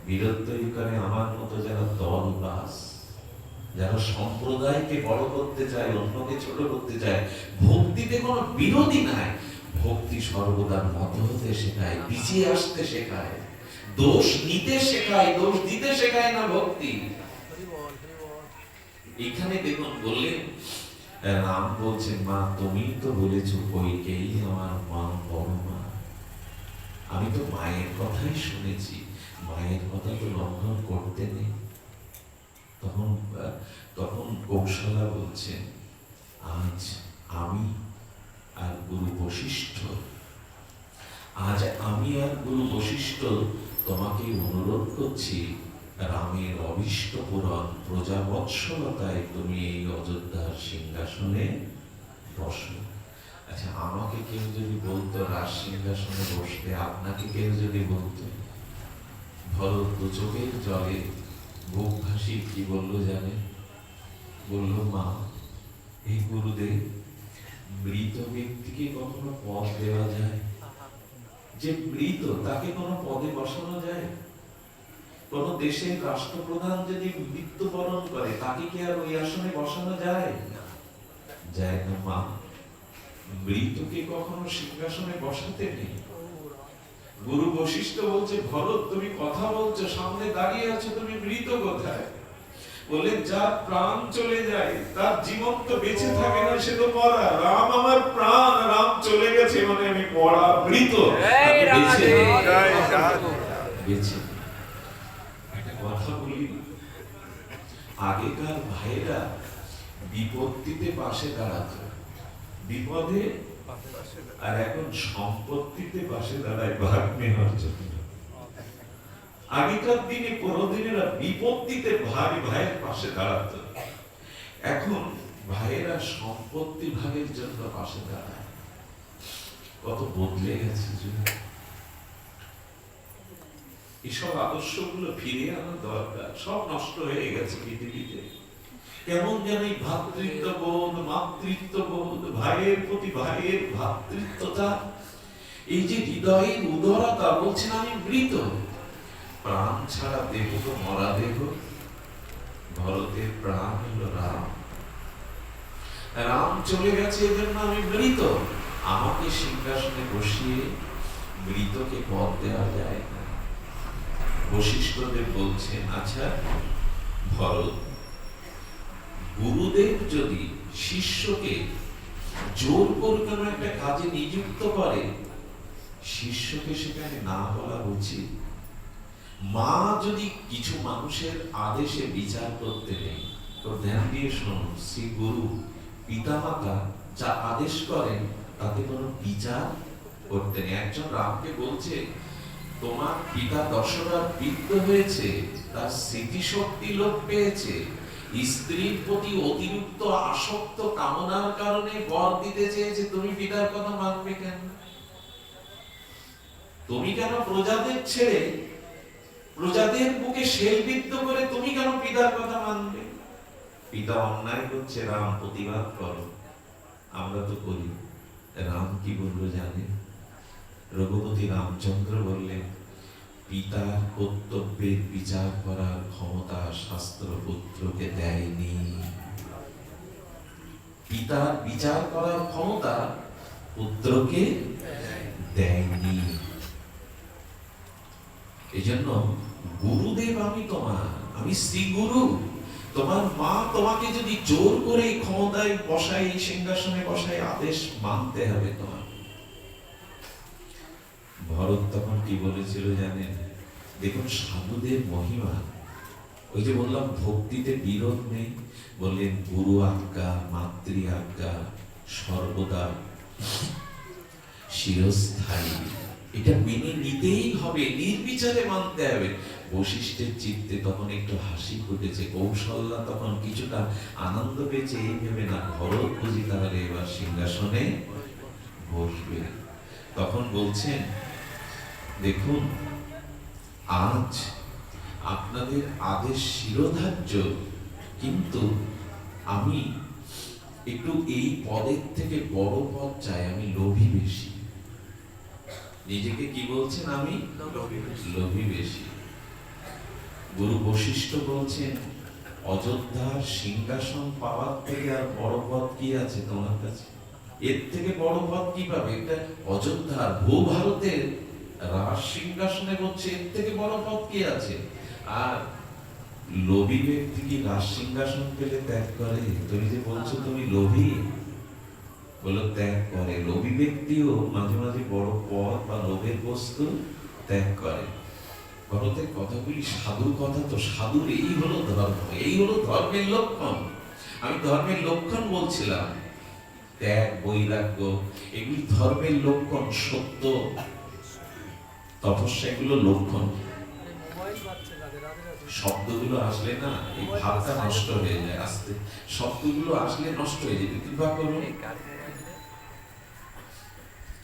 বিরোধ তৈরি করে আমার মতো যারা দলবাস, যারা সম্প্রদায়কে বড় করতে চায়, অন্যকে ছোট করতে চায়। ভক্তিতে কোনো বিরোধই নাই। ভক্তি সর্বদা নত হতে শেখায়, পিছিয়ে আসতে শেখায়, দোষ নিতে শেখায়, দোষ দিতে শেখায় না ভক্তি। এখানে দেখুন বললেন, রাম বলছেন, মা তুমি তো বলেছো কইকেই আমার মা, বড় মা। আমি তো মায়ের কথাই শুনেছি, মায়ের কথা তো লঙ্ঘন করতে নেই। তখন তখন কৌশলা বলছেন, আজ আমি আর গুরু বশিষ্ঠ, আজ আমি আর গুরু বশিষ্ঠ তোমাকে অনুরোধ করছি, রামের অভীষ্ট পূরণ প্রজাবৎসলতায় তুমি এই অযোধ্যার সিংহাসনে বসো। আচ্ছা, আমাকে কেউ যদি বলতো রাজ সিংহাসনে বসতে, আপনাকে কেউ যদি বলতো, ভরত দু চোখের জলে বুক ভাসি কি বললো জানেন? বললো, মা, এই গুরুদেব, মৃত ব্যক্তিকে কখনো পদ দেওয়া যায়? যে মৃত তাকে কোনো পদে বসানো যায়? কোন দেশের রাষ্ট্রপ্রধান যদি মৃত্যুবরণ করে তাকে কি আর ওই আসনে বসানো যায়? যায় না মা। মৃতকে কখনো সিংহাসনে বসাতে নেই। গুরু বশিষ্ঠ বলছে, ভরত তুমি কথা বলছো, সামনে দাঁড়িয়ে আছো, তুমি মৃত কোথায়? বললেন, যার প্রাণ চলে যায় তার জীবন তো বেঁচে থাকে না, সে তো মরা। রাম আমার প্রাণ, রাম চলে গেছে মানে আমি মরা, মৃত। বেঁচে একটা কথা বলি, আগেকার ভাইরা বিপত্তিতে পাশে দাঁড়াতো, বিপদে, আর এখন সম্পত্তিতে পাশে দাঁড়ায় ভাগ নেওয়ার জন্য। আগেকার দিনে পরদিনেরা বিপত্তিতে ভাই ভাইয়ের পাশে দাঁড়াতো, এখন ভাইয়েরা সম্পত্তি ভাগের জন্য পাশে দাঁড়ায়। কত বদলে গেছে যুগ। এসব আদর্শগুলো ফিরে আনা দরকার। সব নষ্ট হয়ে গেছে পৃথিবীতে। কেমন যেন এই ভ্রাতৃত্ববোধ, মাতৃত্ববোধ, ভাইয়ের প্রতি ভাইয়ের ভ্রাতৃত্বতা, এই যে হৃদয়ের উদারতা, বলছেন আমি মৃত, প্রাণ ছাড়া দেহ তো মরা দেহ। ভরতের প্রাণ হলো রাম, রাম চলে গেছে এজন্য আমি মৃত। আমাকে সিংহাসনে বসিয়ে মৃতকে পদ দেওয়া যায় না। বশিষ্ঠদেব বলছেন, আচ্ছা ভরত, গুরুদেব যদি শিষ্যকে জোর করে কোনো একটা কাজে নিযুক্ত করে, শিষ্যকে সেখানে না বলা উচিত। মা যদি কিছু মানুষের আদেশে বিচার করতে নেই, তো ধ্যান দিয়ে শুনুন, শ্রী গুরু পিতামাতা যা আদেশ করেন তাতে কোনো বিচার করতে নেই। একজন রামকে বলছে, তোমার পিতা দশরথ বৃদ্ধ হয়েছে, তার স্মৃতিশক্তি লোপ পেয়েছে, স্ত্রীর প্রতি অতিরিক্ত আসক্ত কামনার কারণে বর দিতে চেয়েছে, তুমি পিতার কথা মানবে কেন? তুমি কেন প্রজাদের ছেড়ে, প্রজাদের বুকে শেলবিদ্ধ করে তুমি কেন পিতার কথা মানবে? পিতা অন্যায় করছে, রাম প্রতিবাদ করো। আমরা তো করি। রাম কি বললো জানেন? রঘুপতি রামচন্দ্র বললেন, পিতার কর্তব্যের বিচার করার ক্ষমতা শাস্ত্র পুত্রকে দেয়নি। পিতার বিচার করার ক্ষমতা পুত্রকে দেয়নি। এজন্য গুরুদেব আমি তোমার, আমি শ্রী গুরু। তোমার মা তোমাকে যদি জোর করে ক্ষমতায় বসাই, সিংহাসনে বসাই, আদেশ মানতে হবে তোমার। ভরত তখন কি বলেছিল জানেন? দেখুন সাধুদের মহিমা। ওই যে বললাম ভক্তিতে বিরোধ নেই, বললেন গুরু আজ্ঞা, মাতৃ আজ্ঞা সর্বদা চিরস্থায়ী, এটা মেনে নিতেই হবে, নির্বিচারে মানতে হবে। বশিষ্ঠের চিত্তে তখন একটু হাসি ফুটেছে, কৌশল্যা তখন কিছুটা আনন্দ পেয়েছে, এই ভেবে না ভরত বুঝি তাহলে এবার সিংহাসনে বসবে। তখন বলছেন, দেখুন, আজ আপনাদের আদেশ শিরোধার্য, কিন্তু আমি একটু এই পদের থেকে বড় পদ চাই, আমি লোভী বেশি। নিজেকে কি বলছেন? আমি লোভী বেশি। গুরু বশিষ্ঠ বলছেন, অযোধ্যার সিংহাসন পাওয়ার থেকে আর বড় পদ কি আছে তোমার কাছে? এর থেকে বড় পদ কি পাবে? এটা অযোধ্যার ভূভারতের রাজ সিংহাসনে বলছে, এর থেকে বড় পদ কি আছে? আর লোভী ব্যক্তি কি রাজ সিংহাসন পেলে ত্যাগ করে? তুমি যে বলছো তুমি লোভী, বলো ত্যাগ করে। লোভী ব্যক্তিও মাঝে মাঝে বড় পদ বা লোভের বস্তু ত্যাগ করে। ভারতের কথাগুলি সাধুর কথা, তো সাধুর এই হলো ধর্ম, এই হলো ধর্মের লক্ষণ। আমি ধর্মের লক্ষণ বলছিলাম, ত্যাগ, বৈরাগ্য, এগুলি ধর্মের লক্ষণ। সত্য, তপস্যা, এগুলো লক্ষণ। শব্দগুলো আসলে না, এই ভাবটা নষ্ট হয়ে যায় আস্তে। শব্দগুলো আসলে নষ্ট হয়ে যাবে। কৃপা করুন।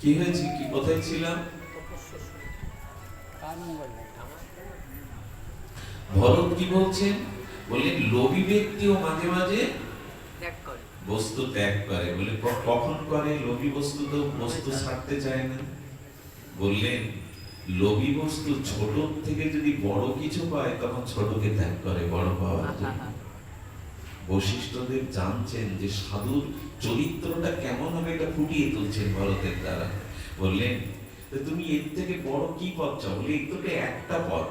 কি হয়েছে? কি কোথায় ছিলাম? ভরত কি বলছেন? বললেন লোভী ব্যক্তিও মাঝে মাঝে বস্তু ত্যাগ করে। বলে কখন করে? লোভী বস্তু তো বস্তু ছাড়তে চায় না। বললেন লোভী বস্তু ছোট থেকে যদি বড় কিছু পায়, তখন ছোটকে ত্যাগ করে বড় পাওয়ার জন্য। বশিষ্ঠদেব জানছেন যে সাধুর চরিত্রটা কেমন হবে, এটা ফুটিয়ে তুলছেন ভরতের দ্বারা। বললেন তুমি এর থেকে বড় কি পদ চাও? বলে এই তো একটা পদ,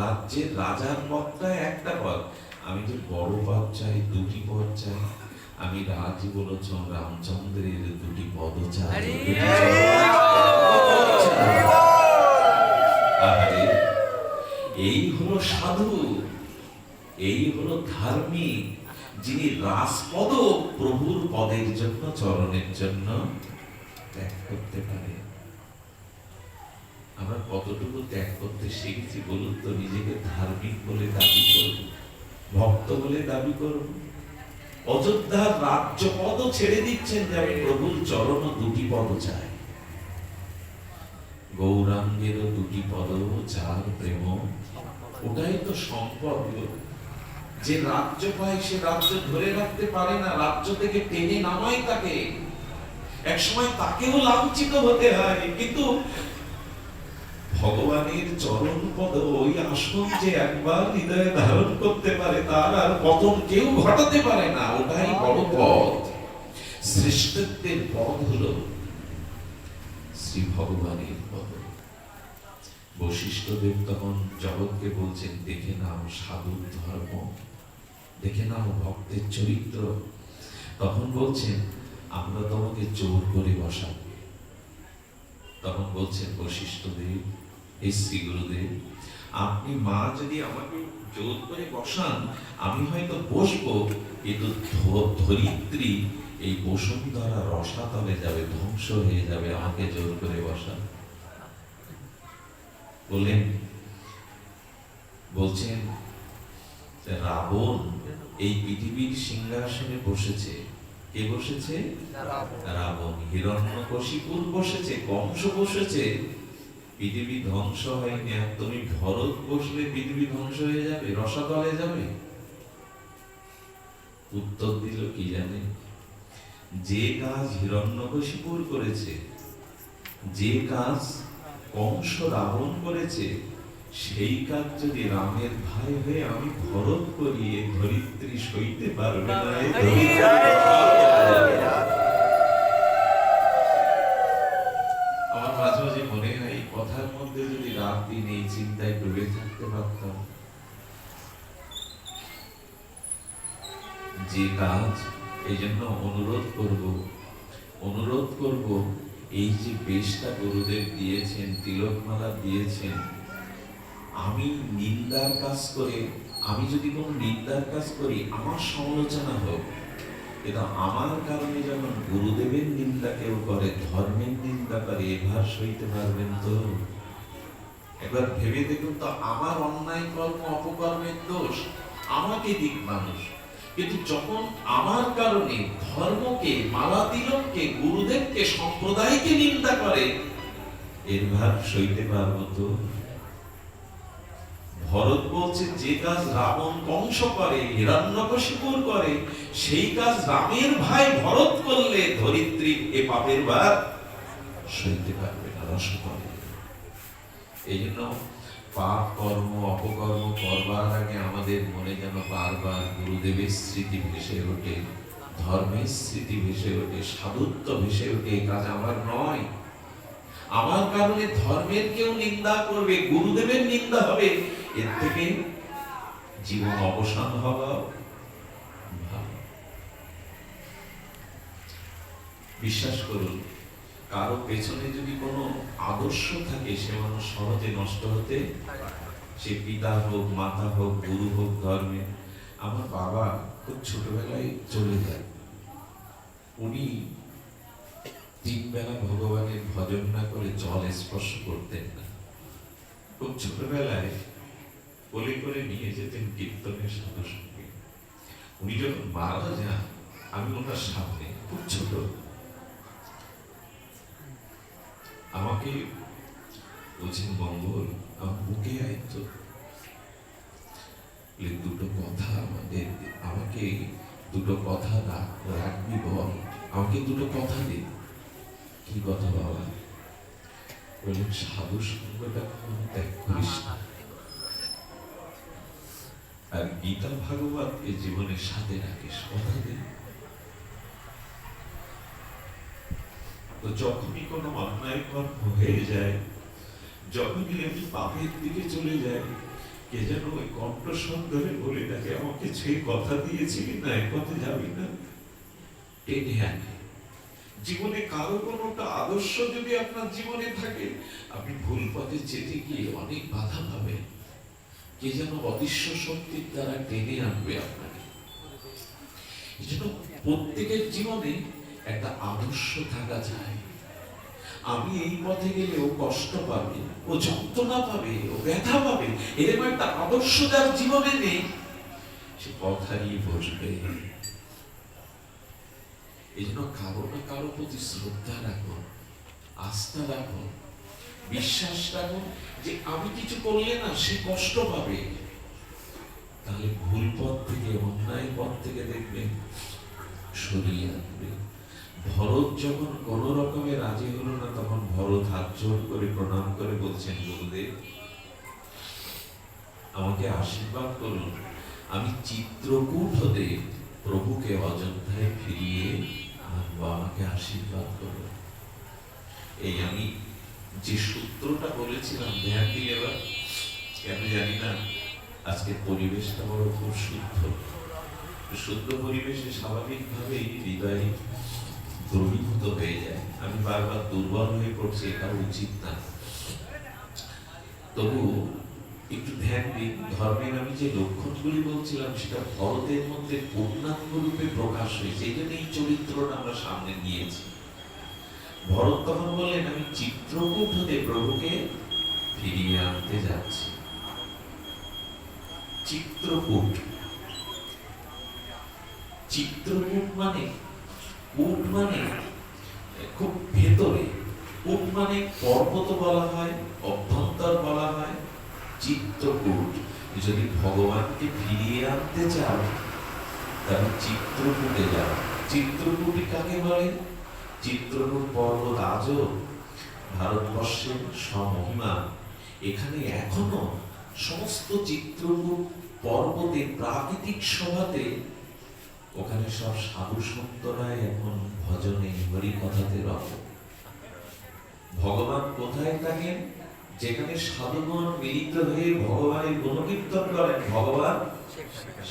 রাজ্যের রাজার পদটা একটা পদ। আমি যে বড় পদ চাই, দুটি পদ চাই। আমি রাজ বলেছ, রামচন্দ্রের দুটি পদ চাই। এই হলো সাধু, এই হলো ধার্মিক, যিনি রাজপদ প্রভুর পদের জন্য, চরণের জন্য ত্যাগ করতে পারে। আমরা কতটুকু ত্যাগ করতে শিখেছি বলুন তো? নিজেকে ধার্মিক বলে দাবি করব, ভক্ত বলে দাবি করব। অযোধ্যার রাজ্য পদ ছেড়ে দিচ্ছেন যে আমি প্রভুর চরণ দুটি পদ চাই। গৌরাঙ্গের দুটি পদ চার প্রেম, ওটাই তো সম্পদ। যে রাজ্য পায় সে রাজ্য ধরে রাখতে পারে না, রাজ্য থেকে টেনে নামায় তাকে। একসময় তাকেও লাঞ্ছিত হতে হয়, কিন্তু ভগবানের চরণ পদ, ওই আসন যে একবার হৃদয়ে ধারণ করতে পারে, তার আর পতন কেউ ঘটাতে পারে না। ওটাই বড় পদ। শ্রেষ্ঠত্বের পদ হলো শ্রী ভগবানের পদ। বশিষ্ঠদেব তখন জগৎকে বলছেন, দেখে নাও সাধুর ধর্ম, দেখে নাও ভক্তের চরিত্র। তখন বলছেন আমরা তোমাকে জোর করে বসাবো। তখন বলছেন বশিষ্ঠদেব, এই শ্রী গুরুদেব, আপনি মা যদি আমাকে জোর করে বসান, আমি হয়তো বসবো, কিন্তু ধরিত্রী এই বসুন্ধরা রসাতলে যাবে, ধ্বংস হয়ে যাবে, আমাকে জোর করে বসান। বলছেন রাবণ এই পৃথিবীর সিংহাসনে বসেছে। কে বসেছে? রাবণ। হিরণ্যকশিপুর বসেছে, কংস বসেছে। পৃথিবী ধ্বংস হয়নি। আর তুমি ভরত বসলে পৃথিবী ধ্বংস হয়ে যাবে, রসাতলে যাবে? উত্তর দিল কি জানে? যে কাজ হিরণ্যকশিপুর করেছে, যে কাজ কংস রাবণ করেছে, সেই কাজ যদি রামের ভাই হয়ে আমি ভরত করি, এ ধরিত্রী সইতে পারবে না। আমার মাঝে মাঝে মনে হয় এই কথার মধ্যে যদি রাত দিন এই চিন্তায় ডুবে থাকতে পারতাম, যে কাজ, এই জন্য অনুরোধ করব, এই যে বেশটা গুরুদেব দিয়েছেন, তিলকমালা দিয়েছেন, আমি নিন্দার কাজ করে, আমি যদি কোনো নিন্দার কাজ করি, আমার সমালোচনা হোক, কিন্তু আমার কারণে যখন গুরুদেবের নিন্দা কেউ করে, ধর্মের নিন্দা করে, এবার সইতে পারবেন তো? একবার ভেবে দেখুন তো, আমার অন্যায় কর্ম, অপকর্মের দোষ আমাকে দিক মানুষ, কিন্তু যখন আমার কারণে ধর্মকে, মালা তিলককে, গুরুদেবকে, সম্প্রদায়কে নিন্দা করে, এর ভার সইতে পারবো তো? ভরত বলছে যে কাজ রাবণ কংস করে, হিরণ্যকশিপুর করে, সেই কাজ রামের ভাই ভরত করলে ধরিত্রী এ পাপের ভার সইতে পারবে না, রস করে। এই জন্য পাপ কর্ম অপকর্ম করবার আগে আমাদের মনে যেন বারবার গুরুদেবের স্মৃতি ভেসে ওঠে, ধর্মের স্মৃতি ভেসে ওঠে, সাধুত্ব ভেসে ওঠে। এই কাজ আমার নয়, আমার কারণে ধর্মের কেউ নিন্দা করবে, গুরুদেবের নিন্দা হবে, এর থেকে জীবন অবসান হওয়া ভালো। বিশ্বাস করুন, কারো পেছনে যদি কোনো আদর্শ থাকে, সে মানুষ সহজে নষ্ট হতে, সে পিতা হোক, মাতা হোক, গুরু হোক, ধর্মে। আমার বাবা খুব ছোটবেলায় চলে যায়। উনি 3 বেলা ভগবানের ভজন না করে জল স্পর্শ করতেন না। খুব ছোটবেলায় কোলে করে নিয়ে যেতেন কীর্তনের সাধু সঙ্গে। উনি যখন মারা যান, আমি ওনার সামনে, খুব ছোট, আমাকে বলছেন, মঙ্গল আমার বুকে আইতো, দুটো কথা আমাকে দুটো কথা রাখবি বল, আমাকে দুটো কথা দে। কি কথা বাবা? বললেন, সাধু সঙ্গটা ত্যাগ করিস না, আর গীতা ভাগবতকে জীবনের সাথে রাখিস, কথা দে। তো যখনই কোনো অন্যায় কর্ম হয়ে যায়, যখনই আমি পাপের দিকে চলে যাই, কে যেন ওই কণ্ঠস্বর ধরে বলে থাকে, আমাকে সেই কথা দিয়েছিলি না, এ পথে যাবি না, টেনে আনে। জীবনে কারো কোনোটা আদর্শ যদি আপনার জীবনে থাকে, আপনি ভুল পথে যেতে গিয়ে অনেক বাধা পাবেন, কে যেন অদৃশ্য শক্তির দ্বারা টেনে আনবে আপনাকে। এই জন্য প্রত্যেকের জীবনে একটা আদর্শ থাকা চাই। আমি এই পথে গেলে ও কষ্ট পাবে, ও যন্ত্রণা পাবে, ও ব্যথা পাবে, এরকম একটা আদর্শ যার জীবনে নেই, সে পথ হারিয়ে বসবে। এই জন্য কারো না কারো প্রতি শ্রদ্ধা রাখো, আস্থা রাখো, বিশ্বাস রাখো যে আমি কিছু করলে না সে কষ্ট পাবে। তাহলে ভুল পথ থেকে, অন্যায় পথ থেকে দেখবেন সরিয়ে আনবে। ভরত যখন কোন রকমে রাজি হলো না, তখন ভরত হাত জোড় করে প্রণাম করে বলছেন, গুরুদেব আমাকে আশীর্বাদ করুন, আমি চিত্রকূট হতে প্রভুকে অযোধ্যায় ফিরিয়ে আনবো, আমাকে আশীর্বাদ করুন। এই আমি যে সূত্রটা বলেছিলাম, ধ্যান দিয়ে এবার, কেন জানি না আজকে পরিবেশটা বড় খুব শুদ্ধ, শুদ্ধ পরিবেশে স্বাভাবিকভাবেই হৃদয় দ্রবীভূত হয়ে যায়। আমি বারবার দুর্বল হয়ে পড়ছি, এটা উচিত না, তবু একটু ধ্যান দিন। ধর্মের আমি যে লক্ষণগুলি বলছিলাম, সেটা ভরতের মধ্যে পূর্ণাঙ্গ রূপে প্রকাশ হয়েছে, এই জন্য এই চরিত্রটা আমরা সামনে নিয়েছি। ভরত তখন বললেন, আমি চিত্রকূট হতে প্রভুকে ফিরিয়ে আনতে যাচ্ছি। চিত্রকূট, চিত্রকূট মানে, কূট মানে খুব ভেতরে, কূট মানে পর্বত বলা হয়, অভ্যন্তর বলা হয়। চিত্রকূট, যদি ভগবানকে ফিরিয়ে আনতে চাও তাহলে চিত্রকূটে যাও। চিত্রকূট কাকে বলে? চিত্রকূট পর্বত আজও ভারতবর্ষের সমহিমা। এখানে এখনো সমস্ত চিত্রকূট পর্বতে প্রাকৃতিক শোভাতে, ওখানে সব সাধু সন্তরা এখন ভজনে হরি কথাতে রত। ভগবান কোথায় থাকেন? যেখানে সাধুগণ মিলিত হয়ে ভগবানের গুণকীর্তন করেন, ভগবান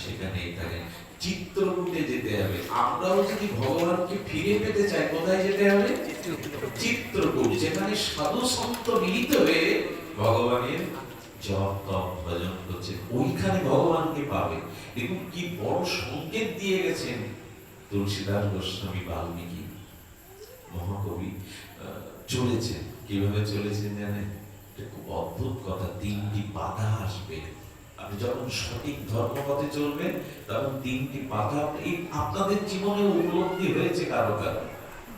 সেখানেই থাকেন। চিত্রকূটে যেতে হবে। আমরাও যদি ভগবানকে ফিরে পেতে চাই, কোথায় যেতে হবে? চিত্রকূট, যেখানে সাধু সন্ত মিলিত হয়ে ভগবানের জপ তপ ভজন করছে, ওইখানে ভগবানকে পাবে। দেখুন কি বড় সংকেত দিয়ে গেছেন তুলসীদাস গোস্বামী বাল্মীকি মহাকবি। চলেছেন, কিভাবে চলেছেন জানেন? খুব অদ্ভুত কথা। 3টি বাধা আসবে, আপনি যখন সঠিক ধর্মপথে চলবেন, তখন 3টি বাধা আপনাদের জীবনে উপলব্ধি হয়েছে কারো কারো।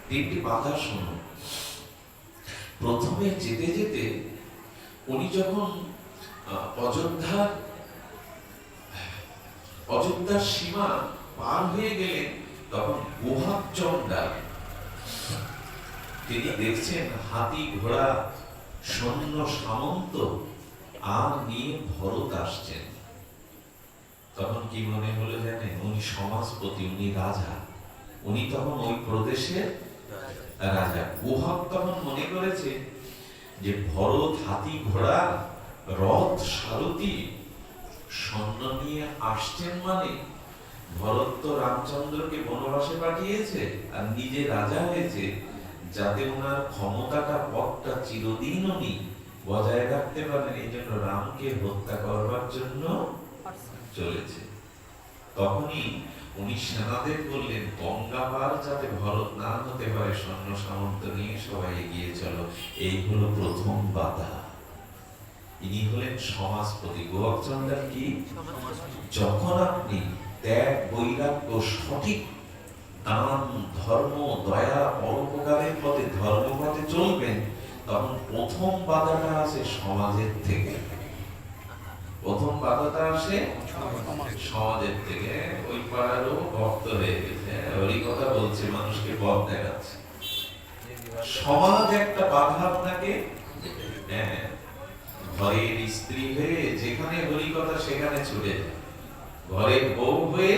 3টি বাধা শোনো। প্রথমে যেতে যেতে উনি যখন অযোধ্যার সীমা পার হয়ে গেলেন, তখন গুহাব চণ্ডাল তিনি দেখছেন হাতি ঘোড়া সৈন্য সামন্ত আর নিয়ে ভরত আসছেন। তখন কি মনে হলো জানেন? উনি সমাজপতি, উনি রাজা, উনি তখন ওই প্রদেশের রাজা। গুহাব তখন মনে করেছে যে ভরত হাতি ঘোড়া রথ সারথি সৈন্য নিয়ে আসছেন, মানে ভরত তো রামচন্দ্রকে বনবাসে পাঠিয়েছে আর নিজে রাজা হয়েছে, যাতে ওনার ক্ষমতাটা পথটা চিরদিন উনি বজায় রাখতে পারেন, এই জন্য রামকে হত্যা করবার জন্য চলেছে। তখনই উনি সেনাদের বললেন, গঙ্গা পার যাতে ভরত না হতে পারে, সৈন্য সামন্ত নিয়ে সবাই এগিয়ে চলো। এই হলো প্রথম বাধা। ইনি হলেন সমাজপতি। গোপাল চন্দ্র কি? যখন আপনি ত্যাগ বৈরাগ্য সঠিক দান ধর্ম দয়া পরোপকারের পথে ধর্মপথে চলবেন, তখন প্রথম বাধাটা আসে সমাজের থেকে। প্রথম বাধাটা আসে সমাজের থেকে। ওই পাড়ারও ভক্ত হয়ে গেছে, ওই কথা বলছে, মানুষকে পথ দেখাচ্ছে। সমাজ একটা বাধা আপনাকে, ঘরের স্ত্রী হয়ে যেখানে হরি কথা সেখানে ছুটে যায়, ঘরের বউ হয়ে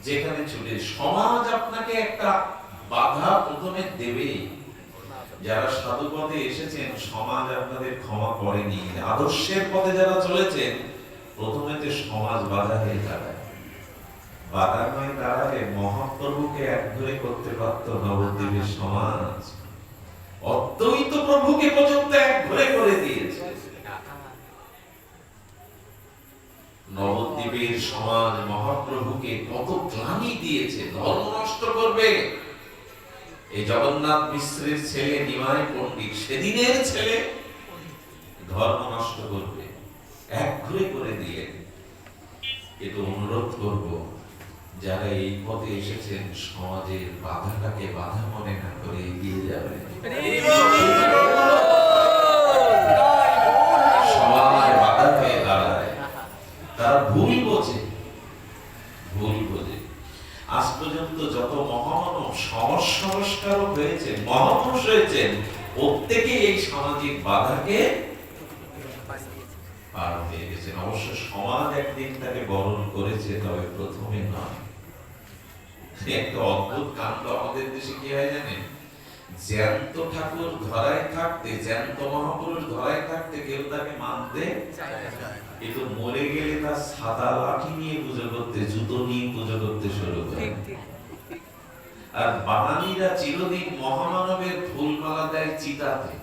যেখানে ছুটে, সমাজ আপনাকে একটা বাধা প্রথমে দেবে। যারা সাধু পথে এসেছেন, সমাজ আপনাদের ক্ষমা করেনি। আদর্শের পথে যারা চলেছেন, প্রথমে তো সমাজ বাধা হয়ে দাঁড়ায়। বাধা হয়ে দাঁড়ালে মহাপ্রভুকে একঘরে করতে পারত নবদ্বীপের সমাজ। অদ্বৈত প্রভুকে পর্যন্ত একঘরে করে দিয়েছে। নবদ্বীপের সমাজ মহাপ্রভুকে কত গ্লানি দিয়েছে। ধর্ম নষ্ট করবে, এই জগন্নাথ মিশ্রের ছেলে নিমাই পণ্ডিত সেদিনের ছেলে ধর্ম নষ্ট করবে, একঘরে করে দিলেন। একটু অনুরোধ করব, যারা এই পথে এসেছেন, সমাজের বাধাটাকে বাধা মনে না করে এগিয়ে যাবেন। সমাজ বাধা হয়ে দাঁড়ায়, তারা ভুল বোঝে। আজ পর্যন্ত যত মহামানব সমাজ সংস্কারক হয়েছেন, মহাপুরুষ হয়েছেন, প্রত্যেকে এই সামাজিক বাধাকে পার হয়ে গেছেন। অবশ্য সমাজ একদিন তাকে বরণ করেছে, তবে প্রথমে নয়। একটা অদ্ভুত কাণ্ড আমাদের দেশে কি হয় জানেন? জ্যান্ত ঠাকুর ধরায় থাকতে, জ্যান্ত মহাপুরুষ ধরায় থাকতে কেউ তাকে মানতে কিন্তু মরে গেলে তার সাদা লাঠি নিয়ে পুজো করতে, জুতো নিয়ে পুজো করতে শুরু করে। আর বাঙালিরা চিরদিন মহামানবের ফুলমালা দেয় চিতাতে,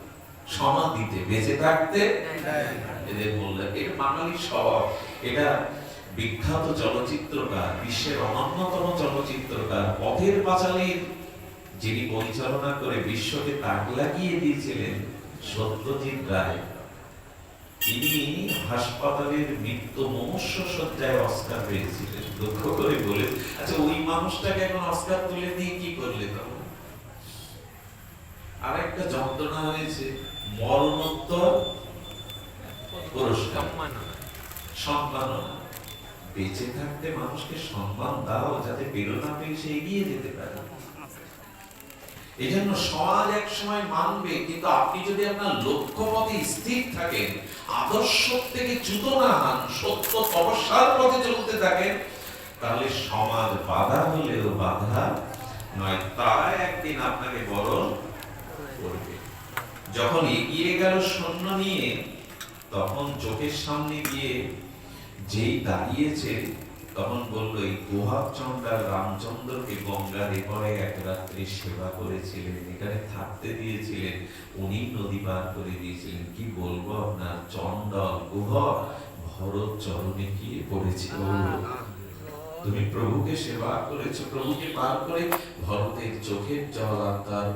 সমাধিতে, বেঁচে থাকতে এদের বললেন। এটা বাঙালির স্বভাব। এটা বিখ্যাত চলচ্চিত্রকার, বিশ্বের অন্যতম চলচ্চিত্রকার পথের পাঁচালীর যিনি পরিচালনা করে বিশ্বকে তাক লাগিয়ে দিয়েছিলেন, সত্যজিৎ রায়, তিনি হাসপাতালের মৃত্যু মুমূর্ষ শয্যায় অস্কার পেয়েছিলেন। দুঃখ করে বলে, আচ্ছা ওই মানুষটাকে এখন অস্কার তুলে দিয়ে কি করলে? তখন আর একটা যন্ত্রণা হয়েছে, মরণোত্তর পুরস্কার, সম্মাননা। বেঁচে থাকতে মানুষকে সম্মান দাও, যাতে প্রেরণা পেয়ে সে এগিয়ে যেতে পারে। এই জন্য সমাজ এক সময় মানবে, কিন্তু আপনি যদি আপনার লক্ষ্য পথে স্থির থাকেন, আদর্শ থেকে চ্যুত না হন, সত্য তপস্যার পথে চলতে থাকেন, তাহলে সমাজ বাধা হলেও বাধা নয়, তারা একদিন আপনাকে বরণ করবে। যখন এগিয়ে গেল সৈন্য নিয়ে, তখন চোখের সামনে গিয়ে যেই দাঁড়িয়েছে, তখন বলল, এই গোহাব চণ্ডাল রামচন্দ্রকে গঙ্গার এপারে এক রাত্রি সেবা করেছিলেন, এখানে থাকতে দিয়েছিলেন, উনি নদী পার করে দিয়েছিলেন। কি বলবো আপনার, চণ্ডাল গোহাব ভরত চরণে গিয়ে পড়েছিল। তুমি প্রভুকে সেবা করেছো, প্রভুকে পার করে। ভরতের চোখের জল আর তার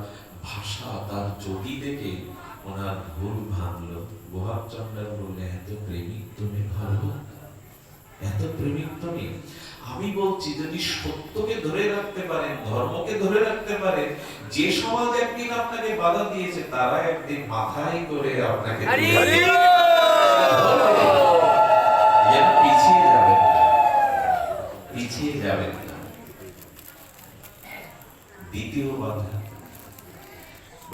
ভাষা, তার চটি দেখে ওনার ভুল ভাঙলো। গোহাব চণ্ডাল বললে, এত প্রেমিক তুমি ভরত, এত প্রেমিক তুমি। আমি বলছি যদি সত্যকে ধরে রাখতে পারেন, ধর্মকে ধরে রাখতে পারেন, যে সমাজ একদিন আপনাকে বাধা দিয়েছে তারা একদিন মাথায় করে আপনাকে পিছিয়ে যাবেন না, পিছিয়ে যাবেন না। দ্বিতীয় বাধা,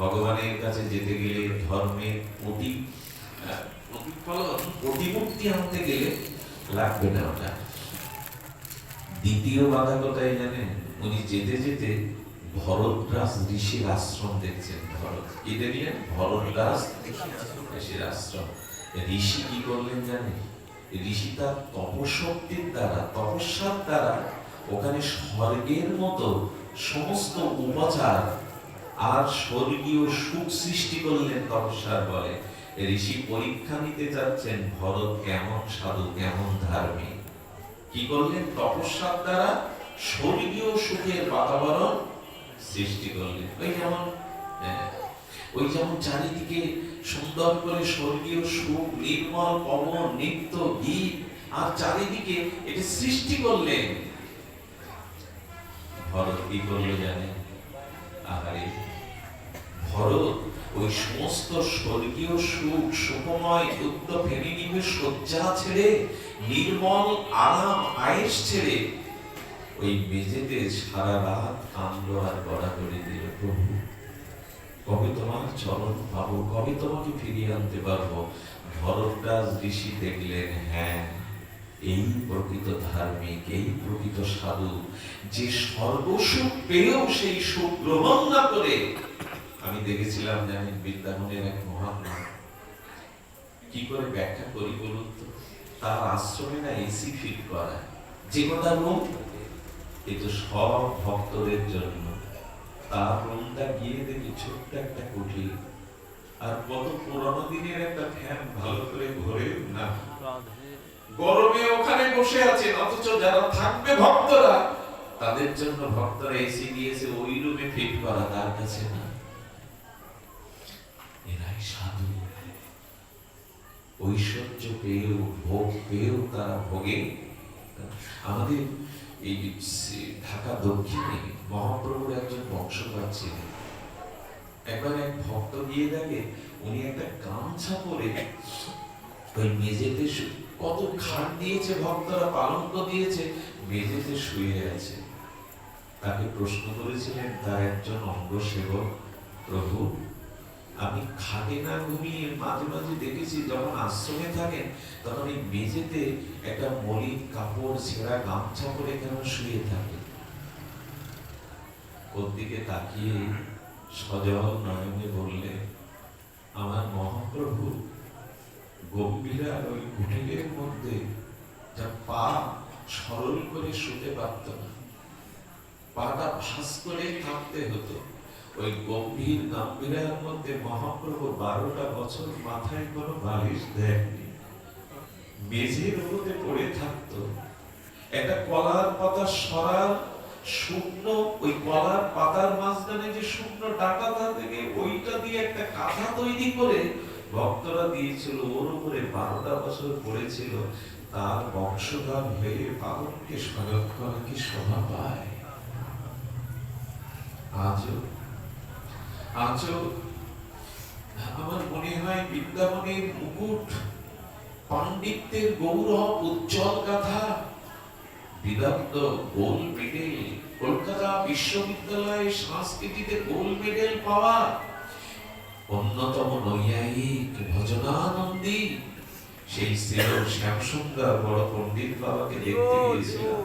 ভগবানের কাছে যেতে গেলে ধর্মের প্রতিমূর্তি আনতে গেলে লাগবে না ওটা। দ্বিতীয় বাধা কোথায় জানেন? উনি যেতে যেতে ভরদ্বাজ ঋষির আশ্রম দেখছেন। কি দেখলেন? ভরদ্বাজ ঋষির আশ্রম। ঋষি কি করলেন জানেন? ঋষি তার তপশক্তির দ্বারা, তপস্যার দ্বারা ওখানে স্বর্গের মতো সমস্ত উপাচার আর স্বর্গীয় সুখ সৃষ্টি করলেন তপস্যার বলে। ঋষি পরীক্ষা নিতে যাচ্ছেন ভরত কেমন সাধু, কেমন ধার্মিক। কি করলেন? তপস্যার দ্বারা স্বর্গীয় সুখের বাতাবরণ সৃষ্টি করলেন। ওই যেমন চারিদিকে সুন্দর করে স্বর্গীয় সুখ, নির্মল পবন, নিত্য গীত, আর চারিদিকে এটা সৃষ্টি করলেন। ভরত কি করলো জানেন? আহারে ভরত ওই সমস্ত স্বর্গীয় সুখ, সুখময় উদ্য ফেরি নিবে শয্যা ছেড়ে, নির্মল আরাম আয়েশ ছেড়ে ওই মেঝেতে সারা রাত কাঁদলো আর গড়া করে দিল, প্রভু কবে তোমার চরণ পাবো, কবে তোমাকে ফিরিয়ে আনতে পারবো। ভরদ্বাজ ঋষি দেখলেন, হ্যাঁ এই প্রকৃত ধার্মিক, এই প্রকৃত সাধু, যে সর্বসুখ পেয়েও সেই সুখ গ্রহণ না করে। আমি দেখেছিলাম জানেন বৃন্দাবনের এক মহাত্মা, কি করে ব্যাখ্যা করি বলুন তো? তার আশ্রমে না এসি ফিট করা, যে কটা রুম, এ তো সব ভক্তদের জন্য। তার রুমটা গিয়ে দেখি ছোট্ট একটা কুঠি, আর কত পুরোনো দিনের একটা ফ্যান, ভালো করে ঘোরে না, গরমে ওখানে বসে আছেন। অথচ যারা থাকবে ভক্তরা, তাদের জন্য ভক্তরা এসি দিয়েছে ওই রুমে ফিট করা, তার কাছে না। এরাই সাধু। ঐশ্বর্য পেয়েও, ভোগ পেয়েও তারা ভোগে। আমাদের এই ঢাকা দক্ষিণে মহাপ্রভুর একজন বংশধর ছিলেন। একবার এক ভক্ত গিয়ে দেখে উনি একটা গামছা পরে ওই মেঝেতে, কত খাট দিয়েছে ভক্তরা, পালঙ্ক দিয়েছে, মেঝেতে শুয়ে আছে। তাকে প্রশ্ন করেছিলেন তার একজন অঙ্গ সেবক, প্রভু আমি খাটে না ঘুমিয়ে মাঝে মাঝে দেখেছি যখন আশ্রমে থাকেন তখন এই মেঝেতে একটা মলিন কাপড়, ছেঁড়া গামছা পরে কেন শুয়ে থাকে? ওর দিকে তাকিয়ে সজল নয়নে বললে, আমার মহাপ্রভু গম্ভীরার ওই কুটিরের মধ্যে যা পা সরল করে শুতে পারত না, পাটা ভাস করে থাকতে হতো। ওই গম্ভীর গাম্ভীরার মধ্যে মহাপ্রভু 12টা বছর মাথায় কোনো বালিশ দেননি, মেঝের উপরে পড়ে থাকতো। একটা কলার পাতা সরার শুকনো, ওই কলার পাতার মাঝখানে যে শুকনো ডাটা থাকে, ওইটা দিয়ে একটা কাঁথা তৈরি করে ভক্তরা দিয়েছিল, ওর উপরে 12টা বছর পড়েছিল। তার বংশধর হয়ে পালনকে স্মরণ করা কি শোভা পায়? আজও আমার মনে হয় বৃন্দাবনের মুকুট, পাণ্ডিত্যের গৌরব, উজ্জ্বল গাথা, বিদগ্ধ গোল্ড মেডেল, কলকাতা বিশ্ববিদ্যালয়ে সংস্কৃতিতে গোল্ড মেডেল পাওয়া অন্যতম নৈয়ায়িক ভজনানন্দী, সেই শ্রী শ্যামসুন্দর বড় পণ্ডিত বাবাকে দেখতে গিয়েছিলাম।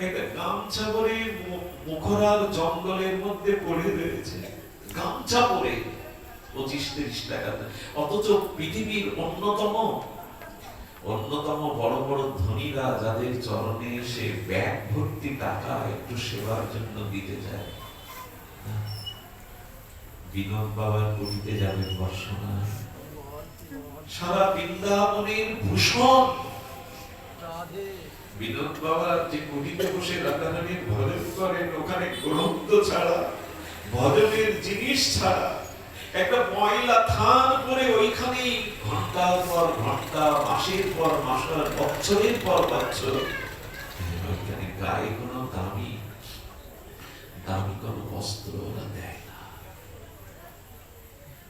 একটা গামছা পরে মুখরার জঙ্গলের মধ্যে পড়ে রয়েছে, গামছা পরে 25-30 টাকা। অথচ পৃথিবীর অন্যতম বড় বড় ধনীরা যাদের চরণে এসে ব্যাগ ভর্তি টাকা একটু সেবার জন্য দিতে যায়, বিনোদ বাবার কুটিতে যাবেন বর্ষনা, সারা বৃন্দাবনের ভূষণ বিনোদ বাবার যে কুটিতে বসে রাধারানীর ভজন করেন, ওখানে গ্রন্থ ছাড়া, ভজনের জিনিস ছাড়া, একটা ময়লা থান করে ওইখানেই ঘন্টার পর ঘন্টা, মাসের পর মাস, বছরের পর বছর ওইখানে গায়ে কোনো দামি দামি কোনো বস্ত্র ওরা দেয় না।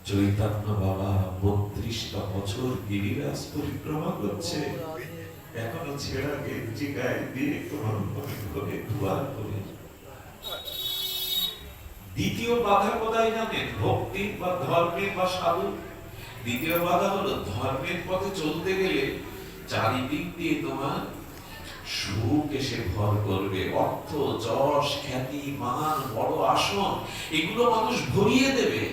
চৈতন্য বাবা 32টা বছর গিরিরাজ পরিক্রমা করছে, এখনো ছেঁড়া গেঞ্জি গায়ে দিয়ে করে দুয়ার করে। দ্বিতীয় বাধা কোথায় জানেন? ভক্তি বা ধর্মের বা সাধু। দ্বিতীয় বাধা হলো ধর্মের পথে চলতে গেলে চারিদিক দিয়ে তোমার সুখ এসে ভর করবে, অর্থ, যশ, খ্যাতি, মান, বড় আসন, এগুলো মানুষ ভরিয়ে দেবে।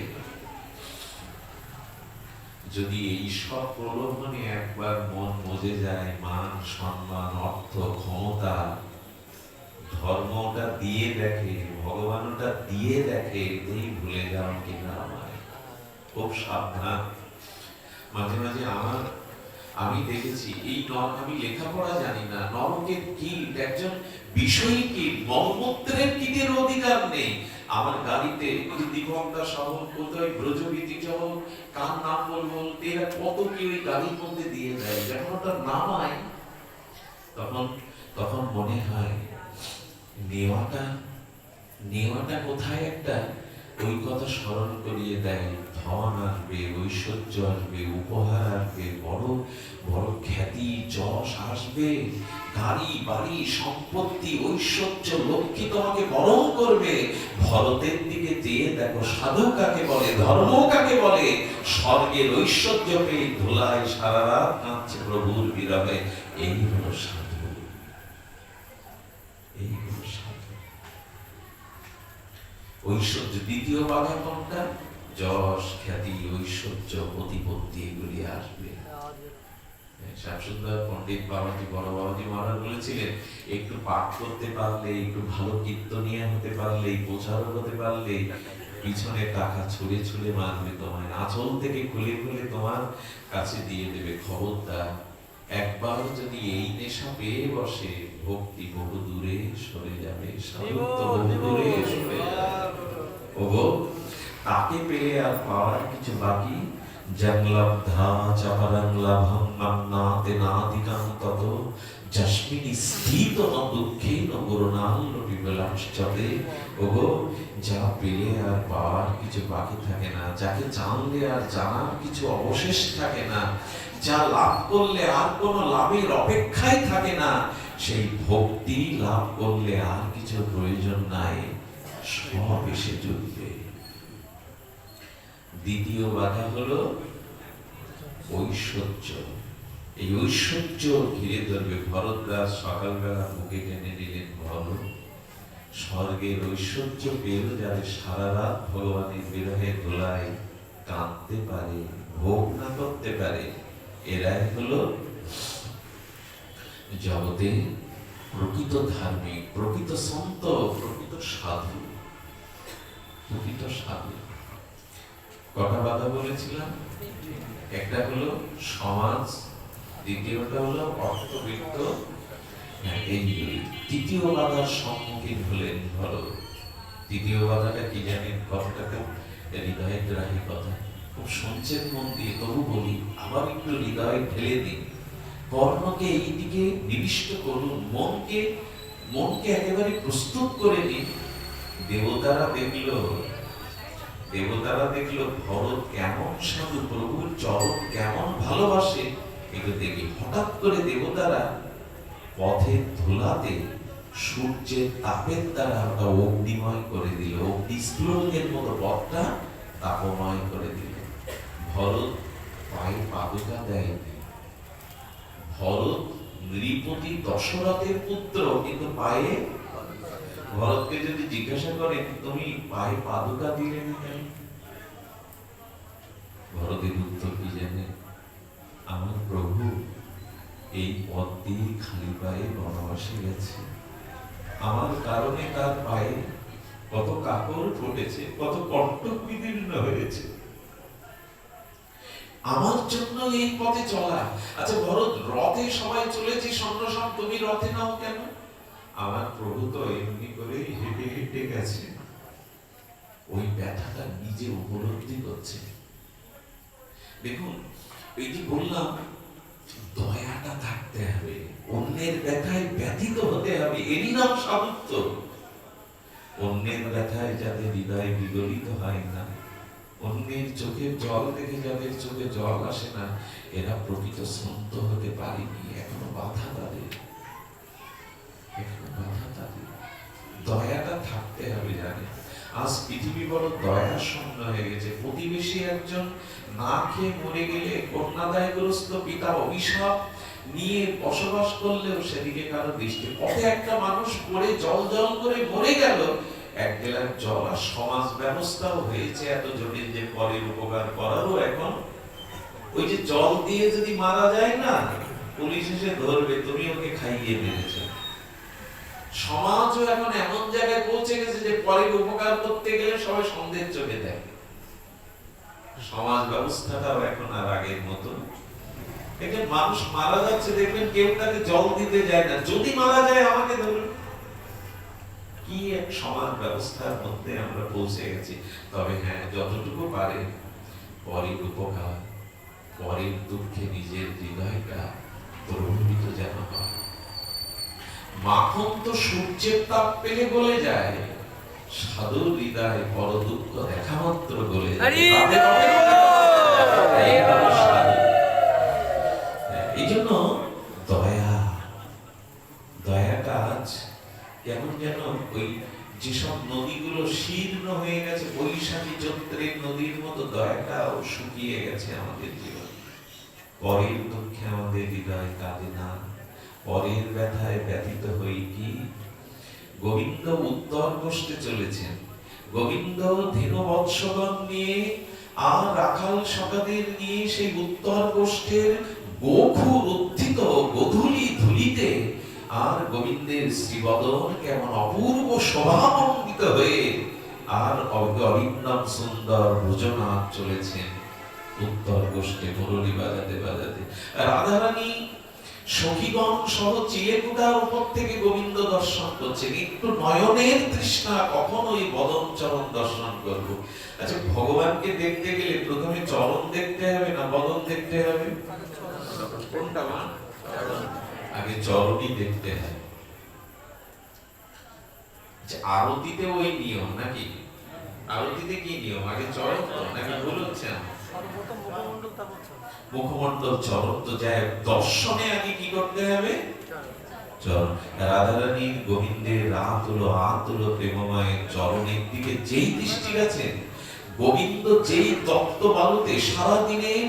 যদি এই সব প্রলোভনে একবার মন মজে যায়, মান, সম্মান, অর্থ, ক্ষমতা, ধর্মটা দিয়ে দেখে, ভগবানটা দিয়ে দেখে, এই ভুলে যাও কিনা আমায়। খুব সাবধান। মাঝে মাঝে আমি দেখেছি এই আমি লেখাপড়া জানি না, নরকের কীট, একজন বিষয়ী কীট, মলমূত্রের কীটের অধিকার নেই। আমার গাড়িতে দিগঙ্গা শহর, কোথায় ব্রজবীতি শহর, কার নাম বলবো, এরা কত কি ওই গাড়ির মধ্যে দিয়ে দেয়। যখন ওটা নামায় তখন মনে হয় নেওয়াটা কোথায় একটা ওই কথা স্মরণ করিয়ে দেয়। ধন আসবে, ঐশ্বর্য আসবে, উপহার আসবে, বড় বড় খ্যাতি, যশ আসবে, গাড়ি, বাড়ি, সম্পত্তি, ঐশ্বর্য, লক্ষ্মী তোমাকে বরণ করবে। ভরতের দিকে চেয়ে দেখো, সাধু কাকে বলে, ধর্ম কাকে বলে। স্বর্গের ঐশ্বর্য পেয়ে ধুলায় সারা রাত কাঁদছে প্রভুর বিরহে। এই হলো সাধু, এই হলো সাধু। ঐশ্বর্য দ্বিতীয় বাধা কোনটা? যশ, খ্যাতি, ঐশ্বর্য, প্রতিপত্তি, এগুলি আসবে। শ্যামসুন্দর পণ্ডিত বাবাজি, বড় বাবাজি মহারাজ বলেছিলেন, একটু পাঠ করতে পারলে, একটু ভালো কীর্তনিয়া হতে পারলে, প্রচারক হতে পারলে, পিছনে টাকা ছুঁড়ে ছুঁড়ে মারবে তোমায়, আঁচল থেকে খুলে খুলে তোমার কাছে দিয়ে দেবে। খবরদার, একবার যদি এই নেশা পেয়ে বসে, ভক্তি বহু দূরে সরে যাবে, সাধুত্ব বহু দূরে সরে যাবে। ওগো, তাকে পেলে আর পাওয়ার কিছু বাকি। জংলব্ধা চাপরং লাভং নামনাতে নাদিকাং তত যস্মিনি স্থিত ন দুঃখে ন গুরুণাল্য বিবলাশ্চতে। ওগো, যা পেলে আর পাওয়ার কিছু বাকি থাকে না, যাকে জানলে আর জানার কিছু অবশেষ থাকে না, যা লাভ করলে আর কোনো লাভের অপেক্ষাই থাকে না, সেই ভক্তি লাভ করলে আর কিছু প্রয়োজন নাই, সব এসে জুটবে। দ্বিতীয় বাধা হলো ঐশ্বর্য। এই ঐশ্বর্য ঘিরে ধরবে। ভরদ্বাজ সকালবেলা মুখে টেনে নিলেন, ভরত, স্বর্গের ঐশ্বর্য পেয়েও যাদের সারা রাত ভগবানের বিরহে দোলায় কাঁদতে পারে, ভোগ না করতে পারে, এরাই হলো জগতে প্রকৃত ধার্মিক, প্রকৃত সন্ত, প্রকৃত সাধু, প্রকৃত সাধু। কটা বাধা বলেছিলাম? একটা হলো সমাজ, দ্বিতীয়টা হলো অর্থবিত্ত, এইগুলি। তৃতীয় বাধার সম্মুখীন হলেন ভরত। তৃতীয় বাধাটা কি জানেন? কথাটা খুব হৃদয়ের গ্রাহী কথা, খুব শুনছেন মন দিয়ে, তবু বলি, আবার একটু হৃদয়ে ঢেলে দিন। কর্ণকে এই দিকে নিবিষ্ট করুন, মনকে একেবারে প্রস্তুত করে দিন। দেবতারা দেখলো ভরত কেমন সাধু, প্রভুর চরণ কেমন ভালোবাসে, এগুলো দেখে হঠাৎ করে দেবতারা পথের ধুলাতে সূর্যের তাপের দ্বারা ওটা অগ্নিময় করে দিল, অগ্নিস্ফুলনের মতো পথটা তাপময় করে দিল। ভরত পায়ে পাদুকা দেয়। ভরত নৃপতি দশরথের পুত্র, কিন্তু পায়ে, ভরতকে যদি জিজ্ঞাসা করেন তুমি পায়ে পাদুকা দিলে না কেন, ভরতের উত্তর কি জানেন? আমার প্রভু এই পথ দিয়ে খালি পায়ে বনবাসে গেছে, আমার কারণে তার পায়ে কত কাপড় ফুটেছে, কত কণ্টক বিদীর্ণ হয়েছে, আমার জন্য এই পথে চলা। আচ্ছা ভরত, রথে সবাই চলেছে সন্ন্যাসম, তুমি রথে নাও কেন? আমার প্রভু তো এমনি করে হেঁটে হেঁটে গেছে, ওই ব্যথাটা নিজে উপলব্ধি করছে। দেখুন, এই যে বললাম, দয়াটা থাকতে হবে, অন্যের ব্যথায় ব্যথিত বিগলিত হতে হবে, এরই নাম সাধুত্ব। অন্যের ব্যথায় যাদের হৃদয় বিগলিত হয় না, অন্যের চোখের জল দেখে যাদের চোখে জল আসে না, এরা প্রকৃত সন্ত হতে পারেনি, এখনো বাধা তাদের, এখনো বাধা তাদের। দয়াটা থাকতে হবে। জানে, আজ পৃথিবী বড় দয়া শূন্য হয়ে গেছে। প্রতিবেশী একজন না খেয়ে মরে গেলে কন্যাদায়গ্রস্ত পিতা অভিশাপ নিয়ে বসবাস করলেও সেদিকে কারো দৃষ্টি, পথে একটা মানুষ পড়ে জল জল করে মরে গেল, এক গ্লাস জল। আর সমাজ ব্যবস্থাও হয়েছে এত জটিল যে পরের উপকার করারও এখন ওই যে জল দিয়ে যদি মারা যায় না, পুলিশ এসে ধরবে, তুমি ওকে খাইয়ে মেরেছো। সমাজও এখন এমন জায়গায় পৌঁছে গেছে যে পরের উপকার করতে গেলে সবাই সন্দেহের চোখে দেখে। সমাজ ব্যবস্থাটাও এখন আর আগের মতো। একজন মানুষ মারা যাচ্ছে, দেখবেন কেউ তাকে জল দিতে যায় না, যদি মারা যায় আমাকে ধরুন। কি এক সমাজ ব্যবস্থার মধ্যে আমরা পৌঁছে গেছি। তবে হ্যাঁ, যতটুকু পারে পরের উপকার, পরের দুঃখে নিজের হৃদয়টা প্রভাবিত যেন হয়। মাখন তো সূর্যের তাপ পেলে গলে যায়, সাধুর হৃদয় বড় দুঃখ দেখা মাত্র গলে যায়। এই জন্য দয়া, দয়াটা আজ কেমন যেন ওই যেসব নদীগুলো শীর্ণ হয়ে গেছে, বৈশাখী চৈত্রের নদীর মতো দয়াটাও শুকিয়ে গেছে আমাদের জীবন। পরের দুঃখে আমাদের হৃদয় কাঁদে না, পরের ব্যথায় ব্যথিত হই কি। গোবিন্দ উত্তর কষ্টে চলেছেন, গোবিন্দ ধেনু বৎসগণ নিয়ে আর রাখাল সকাদের নিয়ে সেই উত্তর কষ্টের গোখুর উত্থিত গোধূলি ধুলিতে, আর গোবিন্দের শ্রীবদন কেমন অপূর্ব শোভামণ্ডিত হয়ে আর অভিন্নম সুন্দর ভোজনাথ চলেছেন উত্তর কষ্টে মুরলী বাজাতে বাজাতে। রাধারানী সখীগণ সহ চিলেকুটার উপর থেকে গোবিন্দ দর্শন করছেন। একটু নয়নের তৃষ্ণা, কখন ওই বদন চরণ দর্শন করব। আচ্ছা, ভগবানকে দেখতে গেলে প্রথমে চরণ দেখতে হবে না বদন দেখতে হবে? কোনটা মা? আগে চরণই দেখতে হয়। আরতিতে ওই নিয়ম নাকি? আরতিতে কি নিয়ম? আগে চরণ নাকি ভুল হচ্ছে? মুখমণ্ডল চরণ তো যায়, দর্শনে আগে কি করতে হবে? চরণ। রাধারানীর গোবিন্দের রাতুলো আতুলো প্রেমময় চরণের দিকে যেই দৃষ্টি গেছেন, গোবিন্দ যেই তপ্ত বালুতে সারাদিনের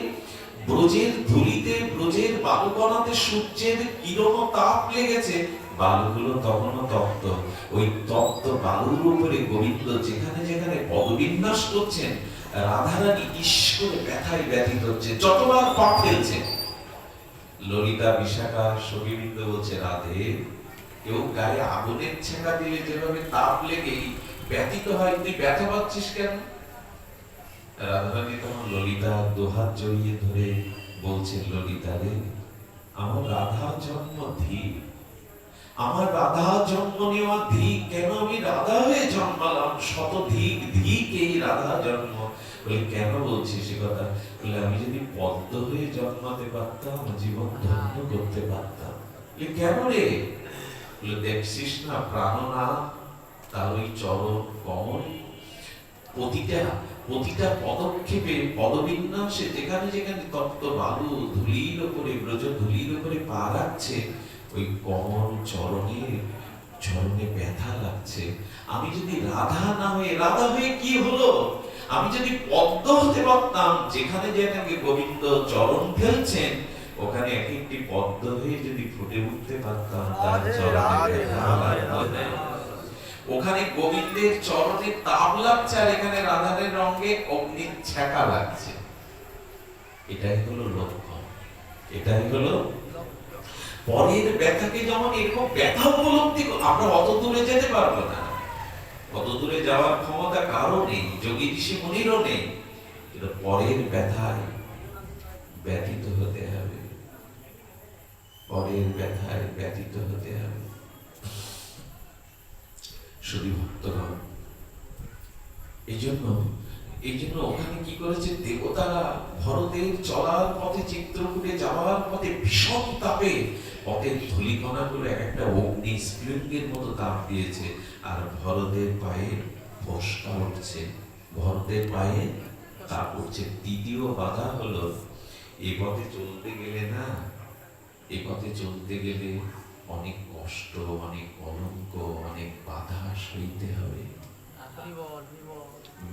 ব্রজের ধুলিতে, ব্রজের বালুকণাতে সূর্যের কিরণ তাপ লেগেছে, বালুগুলো তখনও তপ্ত। ওই তপ্ত বালুর উপরে গোবিন্দ যেখানে যেখানে পদবিন্যাস করছেন, রাধারানী ঈশ্বরে ব্যথায় ব্যথিত হচ্ছে, যতবার পা ফেলছে। ললিতা বিশাখা সখীবৃন্দ বলছে, রাধে, কেউ গায়ে আগুনের ছেঁকা দিলে যেভাবে তাপ লেগেই ব্যথিত হয়, তুই ব্যথা পাচ্ছিস কেন? রাধারানী তখন ললিতা দুহাত জড়িয়ে ধরে বলছেন, ললিতা রে, আমার রাধা জন্ম ধীর, আমার রাধা জন্ম নেওয়া ধিক, কেন আমি রাধা হয়ে জন্মালাম? শত ধিক ধিক এই রাধা জন্ম। বলে, কেন বলছিস সে কথা? বলে, আমি যদি পদ্ম হয়ে জন্মাতে পারতাম, জীবন ধন্য করতে পারতাম। কেন রে? বলে, দেখছিস না প্রাণনাথ, তার ওই চরণ কমল, প্রতিটা পদক্ষেপে পদবিন্যাসে যেখানে যেখানে তপ্ত বালু ধুলির উপরে, ব্রজ ধুলির উপরে পা রাখছে, ওই কমল চরণে ব্যথা লাগছে। আমি যদি রাধা না হয়ে, রাধা হয়ে কি হলো? আমি যদি পদ্ম হতে পারতাম, যেখানে যেখানে গোবিন্দ চরণ ফেলছেন, ওখানে এক একটি পদ্ম হয়ে যদি ফুটে উঠতে পারতাম, তার চরণে ব্যথা লাগতো। ওখানে গোবিন্দের চরণে তাপ লাগছে, আর এখানে রাধারের রঙে অগ্নির ছ্যাঁকা লাগছে। এটাই হলো লক্ষণ, এটাই হলো পরের ব্যথাকে। যেমন এরকম ব্যথা উপলব্ধি, আমরা অত দূরে যেতে পারবো না, অত দূরে যাওয়ার ক্ষমতা কারো নেই, যোগী ঋষি মুনিরও নেই। কিন্তু পরের ব্যথায় ব্যথিত হতে হবে, পরের ব্যথায় ব্যথিত হতে হবে। শুধু ভক্তগণ, এই জন্য এই জন্য ওখানে কি করেছে দেবতারা ভরতের চলার পথে, চিত্রকূটে যাওয়ার পথে ভীষণ তাপে পথের ধূলিকণাগুলো একটা অগ্নি স্ফুলিঙ্গের মতো তাপ দিয়েছে, আর ভরতের পায়ে ফোস্কা উঠছে, ভরতের পায়ে তাপ উঠছে। দ্বিতীয় বাধা হলো এই পথে চলতে গেলে না, এই পথে চলতে গেলে অনেক কষ্ট, অনেক কলঙ্ক, অনেক বাধা সইতে হবে।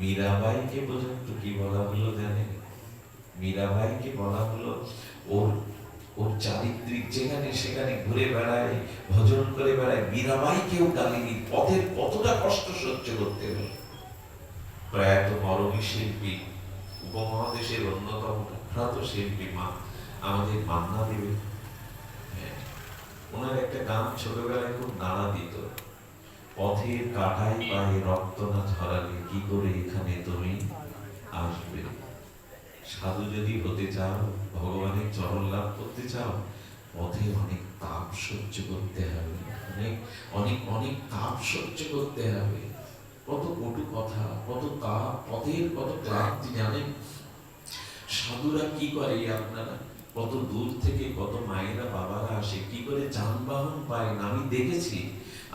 মীরাবাইকে পর্যন্ত কি বলা হলো জানেন? মীরাবাইকে বলা হলো ওর ওর চারিত্রিক যেখানে সেখানে ঘুরে বেড়ায়, ভজন করে বেড়ায়, মীরাবাইকেও গালিনি, পথের কতটা কষ্ট সহ্য করতে হলো। প্রয়াত মরমী শিল্পী, উপমহাদেশের অন্যতম খ্যাত শিল্পী মা আমাদের মান্না দেবী, ওনার একটা গান ছোটবেলায় খুব নাড়া দিত, পথের কাটাই পায়ে রক্ত না ঝরালে কি করে এখানে তুমি আসবে। সাধু যদি হতে চাও, ভগবানের চরণ লাভ করতে চাও, পথে অনেক তাপ সহ্য করতে হবে, অনেক অনেক অনেক তাপ সহ্য করতে হবে। কত কটু কথা, কত তাপ, পথের কত ক্লান্তি জানেন। সাধুরা কি করে, আপনারা কত দূর থেকে কত মায়েরা বাবারা আসে, কি করে যানবাহন পায় না। আমি দেখেছি,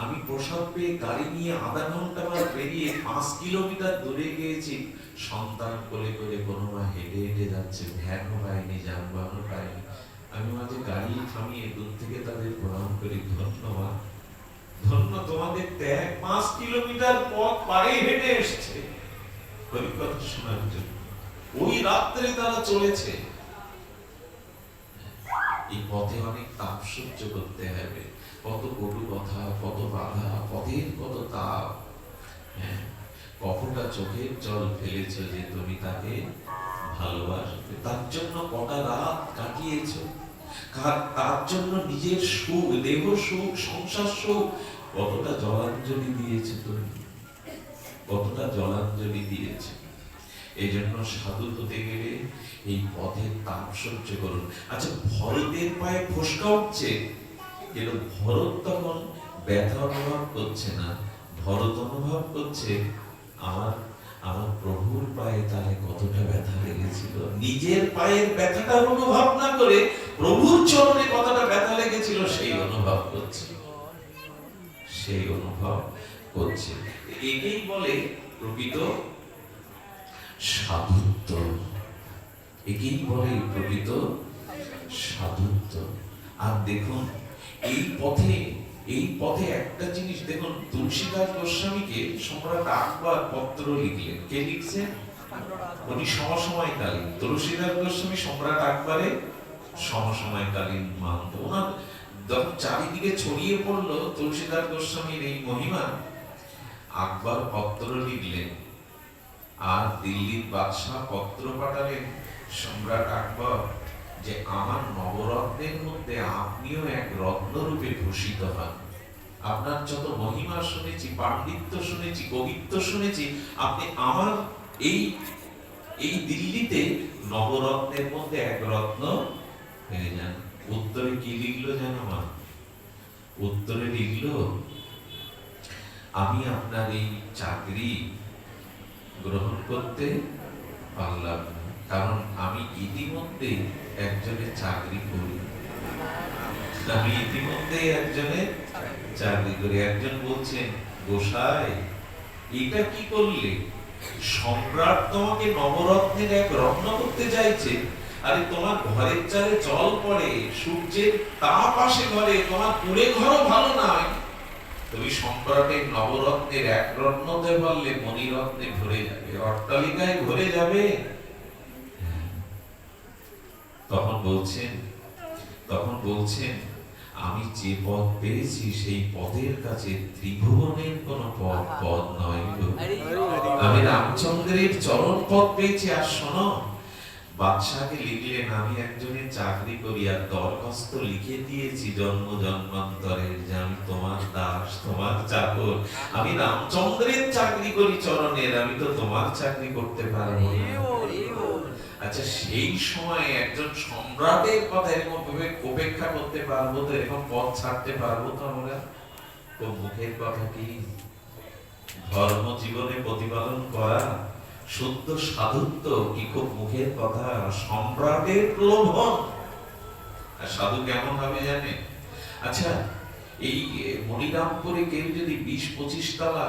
আমি প্রসাদ পেয়ে গাড়ি নিয়ে আধা ঘন্টা বার পেরিয়ে 5 কিলোমিটার দূরে গিয়েছি, সন্তান কোলে করে কোনো মা হেঁটে হেঁটে যাচ্ছে, ভ্যানও পায়নি, যানবাহন পায়নি। আমি মাঝে গাড়ি থামিয়ে দূর থেকে তাদের প্রণাম করি, ধন্যবাদ, ধন্য তোমাদের ত্যাগ, 5 কিলোমিটার পথ পায়ে হেঁটে এসছে হরিকথা শোনার জন্য। ওই রাত্রে তারা চলেছে। এই পথে অনেক তাপ সহ্য করতে হবে, কত কটু কথা, কত বাধা, পথের কত তাপ। হ্যাঁ, কতটা চোখের জল ফেলেছ যে তুমি তাকে ভালোবাসবে, তার জন্য কটা রাত কাটিয়েছ, তার জন্য নিজের সুখ, দেহ সুখ, সংসার সুখ, কতটা জলাঞ্জলি দিয়েছে তুমি, কতটা জলাঞ্জলি দিয়েছে। এই জন্য সাধু হতে গেলে এই পথের তাপ সহ্য করুন। আচ্ছা, ভরতের পায়ে ফোস্কা উঠছে, কিন্তু ভরত তখন ব্যথা অনুভব করছে না, ভরত অনুভব করছে আমার আমার প্রভুর পায়ে তাহলে কতটা ব্যথা লেগেছিল। নিজের পায়ের ব্যথাটা অনুভব না করে প্রভুর চরণে কতটা ব্যথা লেগেছিল সেই অনুভব করছে, সেই অনুভব করছে। একেই বলে প্রকৃত সাধুত্ব, একেই বলে প্রকৃত সাধুত্ব। আর দেখুন এই পথে একটা জিনিস দেখুন, তুলসীদাস গোস্বামীকে সম্রাট আকবর পত্র লিখলেন। কে লিখছেন? উনি সমসময়কালীন, তুলসীদাস গোস্বামী সম্রাট আকবরের সমসময়কালীন মানত। ওনার যখন চারিদিকে ছড়িয়ে পড়লো তুলসীদাস গোস্বামীর এই মহিমা, আকবর পত্র লিখলেন, আর দিল্লির বাদশাহ পত্র পাঠালেন সম্রাট আকবর যে আমার নবরত্নের মধ্যে আপনিও এক রত্নরূপে ভূষিত হন। আপনার যত মহিমা শুনেছি, পাণ্ডিত্য শুনেছি, কবিত্ব শুনেছি, আপনি আমার এই দিল্লিতে নবরত্নের মধ্যে এক রত্ন হয়ে যান। উত্তরে কি লিখলো জানো মা? উত্তরে লিখলো, আমি আপনার এই চাকরি গ্রহণ করতে পারলাম না, কারণ আমি ইতিমধ্যে একজনের চাকরি করি। আমি ইতিমধ্যে একজনের চাকরি করি। একজন বলছেন, গোসাই এটা কি করলে? সম্রাট তোমাকে নবরত্নের এক রত্ন করতে চাইছে, আরে তোমার ঘরের চালে জল পড়ে, সূর্যের তাপ আসে ঘরে, তোমার কুড়ে ঘরও ভালো নয়, তুমি সম্রাটের নবরত্নের এক রত্নতে পারলে মণিরত্নে ভরে যাবে, অট্টালিকায় ভরে যাবে। তখন বলছেন আমি যে পথ পেয়েছি সেই পথের কাছে ত্রিভুবনের কোন পথ নয়, আমি রামচন্দ্রের চরণ পথ পেয়েছি। আর শোনো, বাদশাকে লিখলেন, আমি একজনের চাকরি করি আর দরখাস্ত লিখে দিয়েছি জন্ম জন্মান্তরের, যে আমি তোমার দাস, তোমার চাকর, আমি রামচন্দ্রের চাকরি করি চরণের, আমি তো তোমার চাকরি করতে পারবো না। আচ্ছা, সেই সময় একজন সম্রাটের কথা এরকম উপেক্ষা করতে পারবো তো, এরকম পথ ছাড়তে পারবো তো আমরা? তো মুখের কথা কি? ধর্ম জীবনে প্রতিপালন করা শুদ্ধ সাধুত্ব কি খুব মুখের কথা? সম্রাটের প্রলোভন। আর সাধু কেমন হবে জানেন? আচ্ছা, এই মনিরামপুরে কেউ যদি 20-25 তলা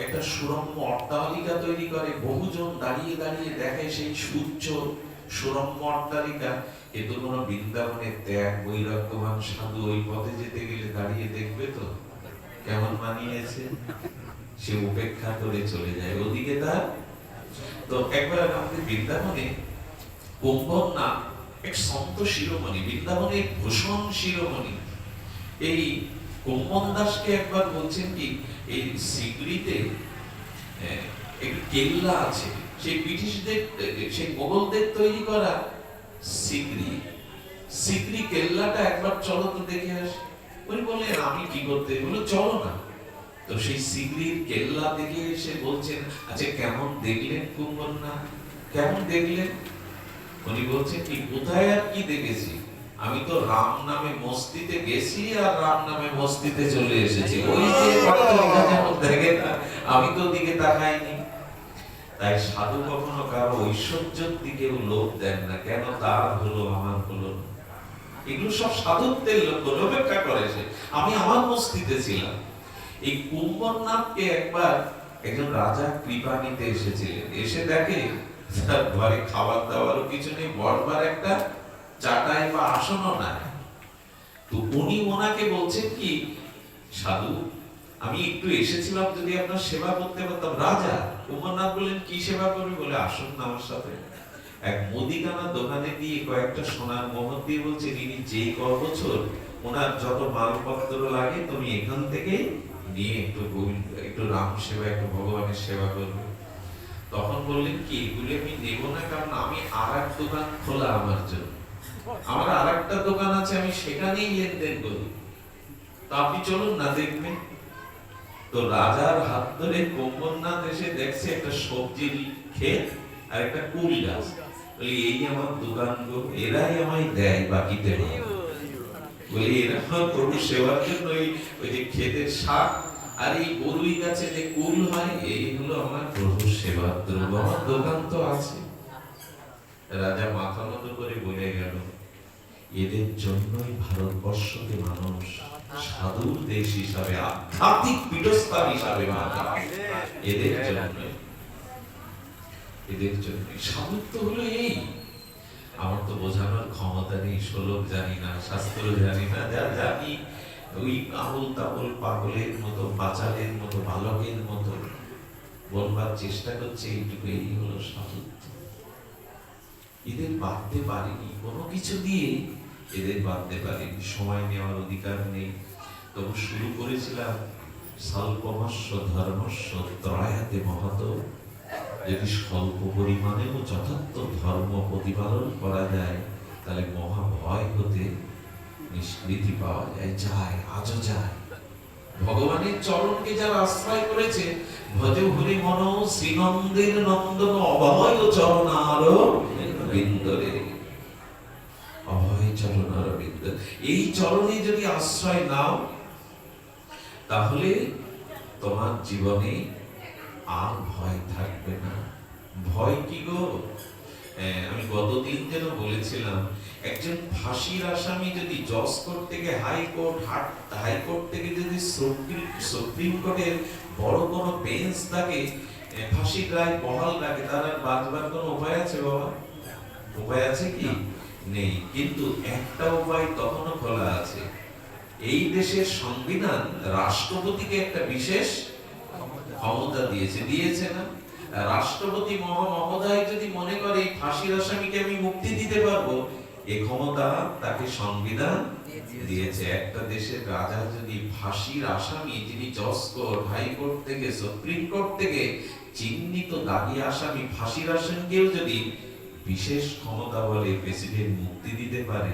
একটা সুরম্য অট্টালিকা তৈরি করে, বহুজন দাঁড়িয়ে দাঁড়িয়ে দেখে সেই সূর্য সুরম্য অট্টালিকা, কিন্তু কোনো বৃন্দাবনের ত্যাগ বৈরাগ্যবান সাধু ওই পথে যেতে গেলে দাঁড়িয়ে দেখবে তো কেমন মানিয়েছে, সে উপেক্ষা করে চলে যায় ওদিকে। তার তো একবার আমাদের বৃন্দাবনে কুম্ভন নাম এক সন্ত শিরোমণি, বৃন্দাবনের ভূষণ শিরোমণি, এই কুম্ভন দাসকে একবার বলছেন কি, এই সিগড়িতে একটি কেল্লা আছে, সেই ব্রিটিশদের সেই মোগলদের তৈরি করা সিগড়ি, সিগড়ি কেল্লাটা একবার চলো তো দেখে আসি। উনি বললেন আমি কি করতে? বললো চলো না। তো সেই সিগড়ির কেল্লা দেখে এসে বলছেন, আচ্ছা কেমন দেখলেন কুম্ভন না, কেমন দেখলেন? উনি বলছেন কি, কোথায় আর কি দেখেছি, আমি তো রাম নামে মস্তিতে গেছি আর রাম নামে মস্তিতে চলে এসেছি, ওই যে যেমন দেখে না, আমি তো দিকে তাকাইনি। তাই সাধু কখনো কারো ঐশ্বর্যের দিকেও লোভ দেন না, কেন তার হলো আমার হলো না। এগুলো সব সাধুত্বের লক্ষণ, অপেক্ষা করে সে, আমি আমার মস্তিতে ছিলাম। এই কুম্ভনাথকে একবার একজন রাজা কৃপা নিতে এসেছিলেন, এসে দেখে তার ঘরে খাবার দাবারও কিছু নেই, বড়বার একটা চাটাই বা আসনও নাই। তো উনি ওনাকে বলছেন কি, সাধু আমি একটু এসেছিলাম, যদি আপনার সেবা করতে পারতাম। রাজা কুম্ভনাথ বললেন কি সেবা করবে? বলে আসুন না আমার সাথে। এক মুদিখানা দোকানে দিয়ে কয়েকটা সোনার মোহর দিয়ে বলছেন, ইনি যেই বছর ওনার যত মালপত্র লাগে তুমি এখান থেকে নিয়ে একটু রাম সেবা, একটু ভগবানের সেবা করবে। তখন বললেন কি, এগুলো আমি নেব না, কারণ আমি আর এক দোকান খোলা আমার জন্য, আমার আর একটা দোকান আছে, আমি সেখানেই লেনদেন করি, তো আপনি চলুন না দেখবেন। তো রাজার হাত ধরে কুম্ভনাথ এসে দেখছে একটা সবজির ক্ষেত আর একটা কুল গাছ, বলি এই আমার দোকান গো, এরাই আমায় দেয় বাকিতে, বলি এরা প্রভু সেবার জন্য ওই যে ক্ষেতের শাক আর এই বরুই গাছে যে কুল হয়, এইগুলো আমার প্রভু সেবার দ্রব্য, আমার দোকান তো আছে। রাজা মাথা নত করে বলে গেল, এদের জন্যই ভারতবর্ষকে মানুষ সাধুর দেশ হিসাবে, আধ্যাত্মিক পীঠস্থান হিসাবে মানে, এদের জন্য, এদের জন্য। সাধুত্ব হলো এই। আমার তো বোঝানোর ক্ষমতা নেই, শ্লোক জানি না, শাস্ত্র জানি না, যা জানি ওই আবল তাবল পাগলের মতো, বাচালের মতো, বালকের মতো বলবার চেষ্টা করছে, এইটুকু, এই হলো সাধুত্ব। এদের বাঁধতে পারিনি কোনো কিছু দিয়ে, এদের বাঁধতে পারিনি, সময় নেওয়ার অধিকার নেই। তবু শুরু করেছিলাম স্বল্পমস্য ধর্মস্য ত্রয়াতে মহত, যদি স্বল্প পরিমাণেও যথার্থ ধর্ম প্রতিপালন করা যায়, তাহলে মহাভয় হতে নিষ্কৃতি পাওয়া যায়, যায় আজও যায়। ভগবানের চরণকে যারা আশ্রয় করেছে, ভজ হরি মন শ্রীনন্দের নন্দন অভয় চরণার বিন্দরে, অভয় চরণার বিন্দ, এই চরণে যদি আশ্রয় নাও, তাহলে তোমার জীবনে আর ভয় থাকবে না। ভয় কি গো? আমি গতদিন যেন বলেছিলাম, একজন ফাঁসির আসামি যদি জজ কোর্ট থেকে হাইকোর্ট থেকে যদি সুপ্রিম কোর্টের বড় কোনো বেঞ্চ তাকে ফাঁসির রায় বহাল রাখে, তার আর বাঁচবার কোনো উপায় আছে বাবা? উপায় আছে কি? নেই। কিন্তু একটা উপায় তখনও খোলা আছে, এই দেশের সংবিধান রাষ্ট্রপতিকে একটা বিশেষ ক্ষমতা দিয়েছে না? রাষ্ট্রপতি মহোদয় যদি মনে করে এই ফাঁসির আসামিকে আমি মুক্তি দিতে পারবো, এই ক্ষমতা তাকে সংবিধান দিয়েছে। একটা দেশের রাজা যদি ফাঁসির আসামি, যিনি জজ কোর্ট, হাইকোর্ট থেকে, সুপ্রিম কোর্ট থেকে চিহ্নিত দাগী আসামি, ফাঁসির আসামিকেও যদি বিশেষ ক্ষমতা বলে প্রেসিডেন্ট মুক্তি দিতে পারে,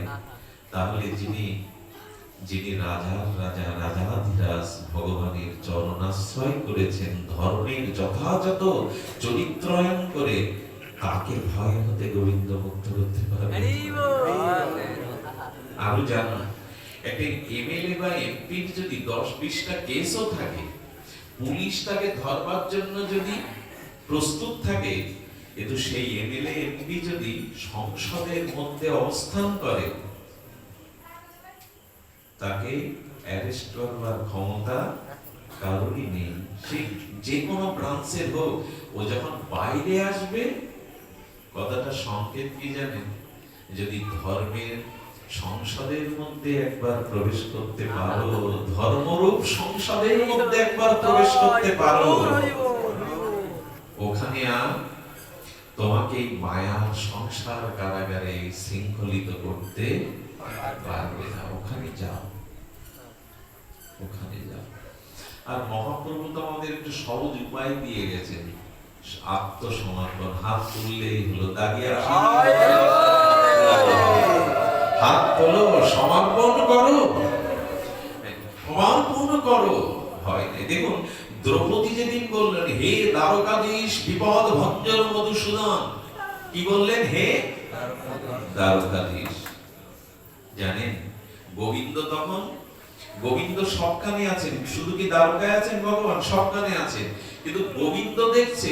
তাহলে যিনি রাজার রাজা, রাজাধিরাজ ভগবানের চরণাশ্রয় করেছেন, ধর্মের যথাযথ চরিত্রায়ন করে, কাকে ভয় হতে গোবিন্দ মুক্ত করতে পারবে? আরো জানো, একটা এমএলএ বা এমপির যদি 10-20টা কেসও থাকে, পুলিশ তাকে ধরবার জন্য যদি প্রস্তুত থাকে, কিন্তু সেই এমএলএ এমপি যদি সংসদের মধ্যে অবস্থান করে, তাকে অ্যারেস্ট করবার ক্ষমতা কারোরই নেই, সে যে কোনো ব্রাঞ্চের হোক। ও যখন বাইরে আসবে, কথাটা সংকেত কি জানেন? যদি ধর্মের সংসদের মধ্যে একবার প্রবেশ করতে পারো, ধর্মরূপ সংসদের মধ্যে একবার প্রবেশ করতে পারো, ওখানে আর তোমাকে মায়ার সংসার কারাগারে শৃঙ্খলিত করতে পারবে না। ওখানে যাও, ওখানে যাও। আর মহাপ্রভু তো আমাদের একটু সহজ উপায় দিয়ে গেছেন, আত্মসমর্পণ। হাত তুললেই হলো, দাঁড়িয়ে হাত তোলো, সমর্পণ করো, সমর্পণ করো। হয় না? দেখুন দ্রৌপদী যেদিন বললেন, হে দ্বারকাধীশ বিপদ ভঞ্জন মধুসূদন, কি বললেন? হে দ্বারকাধীশ। জানেন গোবিন্দ তখন, গোবিন্দ সবখানে আছেন, শুধু কি দ্বারকায় আছেন? ভগবান সবখানে আছেন, কিন্তু গোবিন্দ দেখছে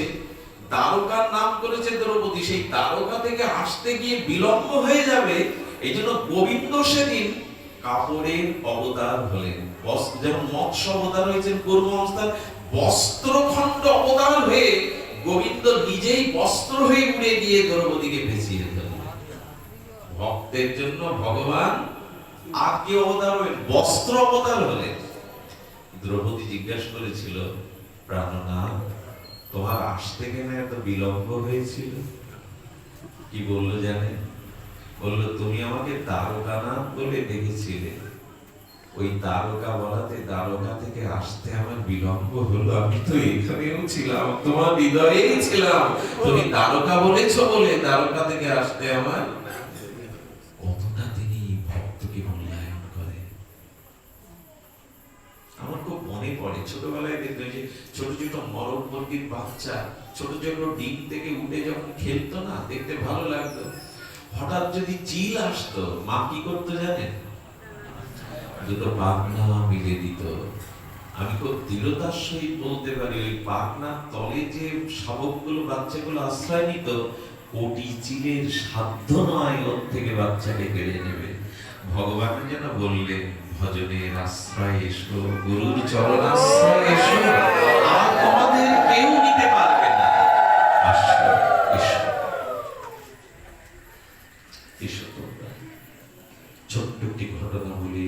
দ্বারকার নাম করেছে দ্রৌপদী, সেই দ্বারকা থেকে আসতে গিয়ে বিলম্ব হয়ে যাবে। এই জন্য গোবিন্দ সেদিন কাপড়ের অবতার হলেন, যেমন মৎস্য অবতার হয়েছেন কুর্ম অবস্থায়, বস্ত্রখণ্ড অবতার হয়ে গোবিন্দ নিজেই বস্ত্র হয়ে উড়ে গিয়ে দ্রৌপদীকে ভেসিয়ে দিলেন। ভক্তের জন্য ভগবান আর কি অবতার হলেন? বস্ত্র অবতার হলেন। দ্রৌপদী জিজ্ঞাসা করেছিল, প্রাণনাথ তোমার আসতে কেন এত বিলম্ব হয়েছিল? কি বললো জানেন? বললো, তুমি আমাকে দ্বারকানাথ বলে ডেকেছিলে, ওই দ্বারকা বলাতে দ্বারকা থেকে আসতে আমার বিলম্ব হলো। আমি তো এখানেও ছিলাম, তোমার হৃদয়েই ছিলাম, তুমি দ্বারকা বলেছো বলে দ্বারকা থেকে আসতে আমার। কতটা তিনি ভক্তকে মূল্যায়ন করে। আমার খুব মনে পড়ে, ছোটবেলায় দেখতাম যে ছোট ছোট মরক মুরগির বাচ্চা ছোট ছোট ডিম থেকে উঠে যখন খেলতো না, দেখতে ভালো লাগতো। হঠাৎ যদি চিল আসতো, মা কি করতো জানেন? দুটো পাখনা মিলে দিত। আমি খুব দৃঢ়তার সহিত বলতে পারি, ওই পাখনার তলে যে শাবকগুলো, বাচ্চাগুলো আশ্রয় নিত, কোটি চিলের সাধ্য নয় ওর থেকে বাচ্চাকে কেড়ে নেবে। ভগবান যেন বললেন, ভজনের আশ্রয় এসো, গুরুর চরণ আশ্রয় এসো, আর তোমাদের কেউ নিতে পারবে না। আসো, এসো, এসো তোমরা। ছোট্ট একটি ঘটনা বলি,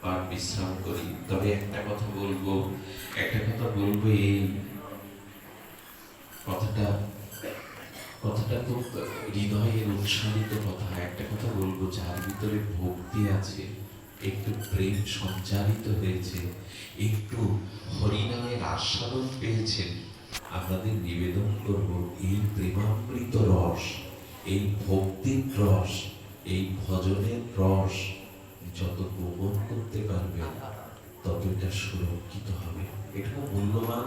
আর বিশ্রাম করি। তবে একটা কথা বলবো, এই কথাটা খুব হৃদয়ের উৎসাহিত কথা। একটা কথা বলবো, যার ভিতরে ভক্তি আছে, একটু প্রেম সঞ্চারিত হয়েছে, একটু হরিনামের আস্বাদন পেয়েছেন, আপনাদের নিবেদন করব, এই প্রেমামৃত রস, এই ভক্তির রস, এই ভজনের রস যত গোপন করতে পারবে, তত এটা সুরক্ষিত হবে। এটা খুব মূল্যবান,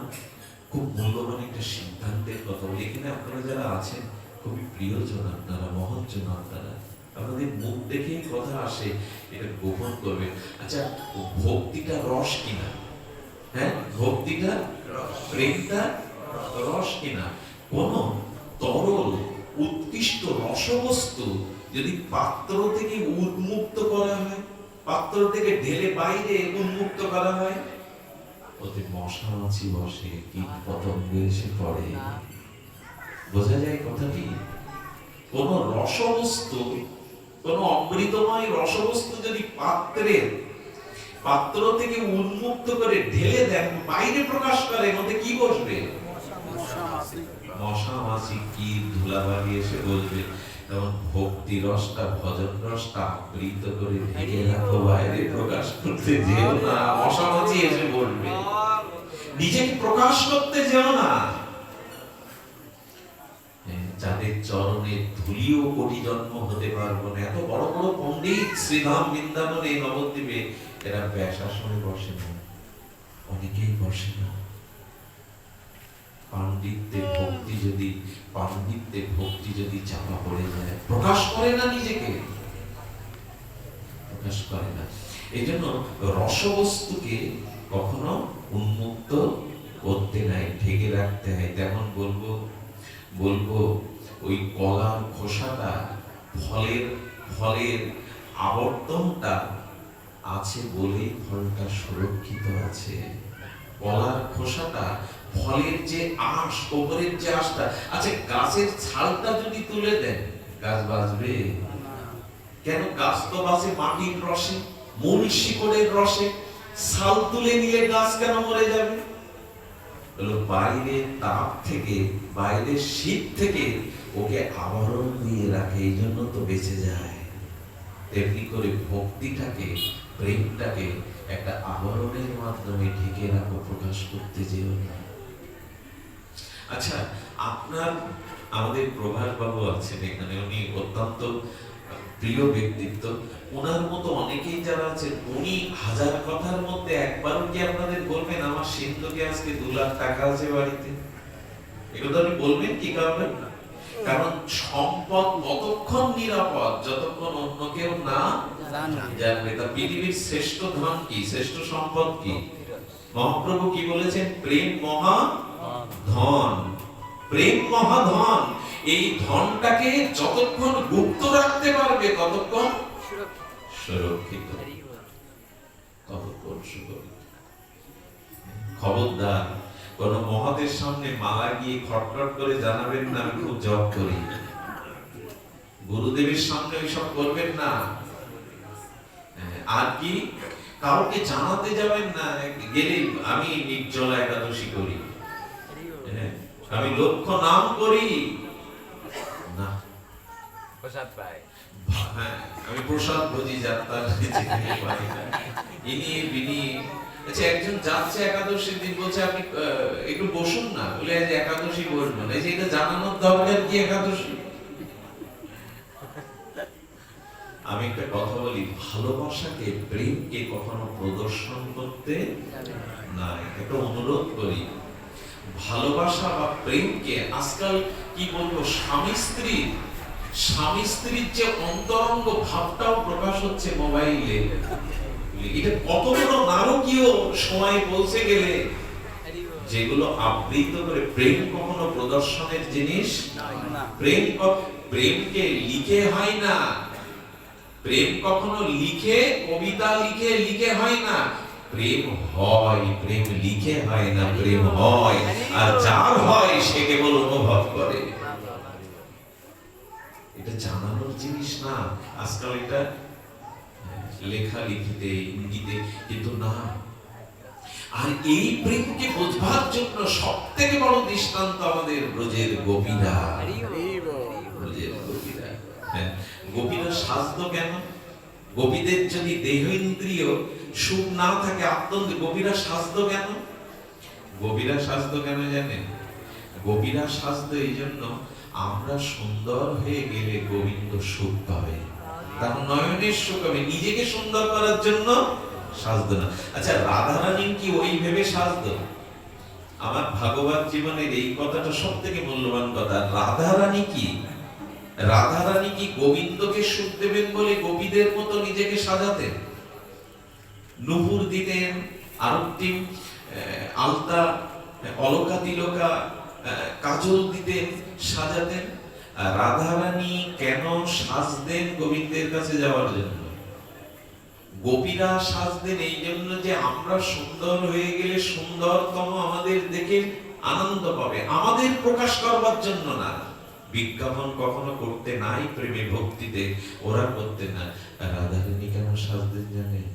খুব মূল্যবান একটা সিদ্ধান্তের কথা বলি। এখানে আপনারা যারা আছেন, খুবই প্রিয়জন আপনারা, মহৎজন আপনারা, আপনাদের মুখ দেখেই কথা আসে, এটা গোপন করবেন। আচ্ছা, ভক্তিটা রস কিনা? হ্যাঁ, ভক্তিটা, প্রেমটা রস কিনা? কোন তরল উৎকৃষ্ট রসবস্তু যদি পাত্র থেকে উন্মুক্ত করা হয়, পাত্র থেকে ঢেলে বাইরে উন্মুক্ত করা হয়, ওতে মশা মাছি বসে, কীট পতঙ্গ এসে পড়ে। বোঝা যায় কথাটি? কোন রসবস্তু, কোন অমৃতময় রসবস্তু যদি পাত্র থেকে উন্মুক্ত করে ঢেলে দেন, বাইরে প্রকাশ করে, মধ্যে কি বসবে? মশা মাছি, কীট ধুলাবালি এসে বসবে। যেমন ভক্তি রসটা, ভজন রসটা আবৃত করে ঢেকে রাখো, বাইরে প্রকাশ করতে যেও না, মশা মাছি এসে বসবে। নিজেকে প্রকাশ করতে যেও না। যাদের চরণে ধুলিও কোটি জন্ম হতে পারবো না, এত বড় বড় পণ্ডিত শ্রীধাম বৃন্দাবনে, নবদ্বীপে, এরা ব্যাসাসনে বসে না, অনেকেই বসে না। পাণ্ডিত্যে ভক্তি যদি চাপা পড়ে যায়, প্রকাশ করে না, নিজেকে প্রকাশ করে না। এই জন্য রসবস্তুকে কখনো উন্মুক্ত করতে নাই, ঢেকে রাখতে হয়। তেমন বলবো ওই কলার খোসাটা, ফলের ফলের আবর্তনটা আছে বলেই ফলটা সুরক্ষিত আছে। কলার খোসাটা, ফলের যে আঁশ, ওপরের যে আঁশটা, আচ্ছা গাছের ছালটা যদি তুলে দেন গাছ বাঁচবে? কেন? গাছ তো বাঁচে মাটির রসে, মূল শিকড়ের রসে। ছাল তুলে নিয়ে গাছ কেন মরে যাবে? বাইরের তাপ থেকে, বাইরের শীত থেকে ওকে আবরণ দিয়ে রাখে, এই জন্য তো বেঁচে যায়। তেমনি করে ভক্তিটাকে, প্রেমটাকে একটা আবরণের মাধ্যমে ঢেকে রাখো, প্রকাশ করতে যেও না। আচ্ছা, আপনার আমাদের প্রভাস বাবু আছেন এখানে, উনি অত্যন্ত প্রিয় ব্যক্তিত্ব। ওনার মতো অনেকেই যারা আছেন, উনি হাজার কথার মধ্যে একবারও কি আপনাদের বলবেন আমার সিন্ধুকে আজকে 2 লাখ টাকা আছে বাড়িতে? এগুলো আপনি বলবেন কি কারণে? কারণ সম্পদ ততক্ষণ নিরাপদ যতক্ষণ অন্য কেউ না জানবে। তা পৃথিবীর শ্রেষ্ঠ ধন কি, শ্রেষ্ঠ সম্পদ কি? মহাপ্রভু কি বলেছেন? প্রেম মহা ধন। প্রেম মহা ধন। এই ধনটাকে যতক্ষণ গুপ্ত রাখতে পারবে ততক্ষণ সুরক্ষিত, ততক্ষণ সুরক্ষিত। খবরদার কোন মহাদের সামনে মালা গিয়ে খটখট করে জানাবেন না আমি খুব জপ করি। গুরুদেবের সামনে ওইসব করবেন না। আর কি কাউকে জানাতে যাবেন না গেলে আমি নির্জলা একাদশী করি, আমি লক্ষ্য নাম করি না, প্রসাদ পাই, আমি প্রসাদ ভোজি যাত্রা ইনি বিনি। আচ্ছা, একজন যাচ্ছে একাদশীর দিন, বলছে আপনি একটু বসুন না, বলে আজ একাদশী বসবেন। এই যে এটা জানানোর দরকার কি একাদশী? আমি একটা কথা বলি, ভালোবাসাকে, প্রেমকে কখনো প্রদর্শন করতে না, একটা অনুরোধ করি। ভালোবাসা বা প্রেমকে আজকাল কি বলবো, স্বামী স্ত্রীর যে অন্তরঙ্গ ভাবটাও প্রকাশ হচ্ছে মোবাইলে। এটা কত বড় নারকীয় সময় পৌঁছে গেলে, যেগুলো আবৃত করে। প্রেম কখনো প্রদর্শনের জিনিস না। প্রেমকে লিখে হয় না। প্রেম কখনো লিখে, কবিতা লিখে হয় না। প্রেম হয়, প্রেম লিখে হয় না, প্রেম হয়। আর যার হয় সে কেবল অনুভব করে। এটা জানানোর জিনিস না। আজকাল এটা লেখালেখিতে, ইঙ্গিতে, কিন্তু না। আর এই প্রেমকে বোঝবার জন্য সব থেকে বড় দৃষ্টান্ত আমাদের ব্রজের গোপীরা। ব্রজের গোপীরা, গোপীরা সাজতো কেন? গোপীদের যদি দেহ ইন্দ্রিয় সুখ না থাকে, আত্মন্দ, গোপীরা সাজতো কেন? গোপীরা সাজতো কেন জানেন? গোপীরা সাজতো এই জন্য, আমরা সুন্দর হয়ে গেলে গোবিন্দ সুখ পাবে, তার নয়নের সুখ হবে। নিজেকে সুন্দর করার জন্য সাজতো না। আচ্ছা, রাধারানী কি ওই ভেবে সাজতো? আমার ভাগবত জীবনের এই কথাটা সব থেকে মূল্যবান কথা। রাধারানী কি গোবিন্দকে সুখ দেবেন বলে গোপীদের মতো নিজেকে সাজাতেন? নুপুর দিতেন, আরতি, আলতা, অলকা তিলকা, কাজল দিতেন, সাজাতেন। রাধারানী কেন সাজতেন? গোবিন্দের কাছে যাওয়ার জন্য। গোপীরা সাজতেন এই জন্য যে আমরা সুন্দর হয়ে গেলে সুন্দরতম আমাদের দেখে আনন্দ পাবে, আমাদের প্রকাশ করবার জন্য না। বিজ্ঞাপন কখনো করতে নাই প্রেমে ভক্তিতে, ওরা করতে না। রাধারানী কেন সাজতেন জানেন?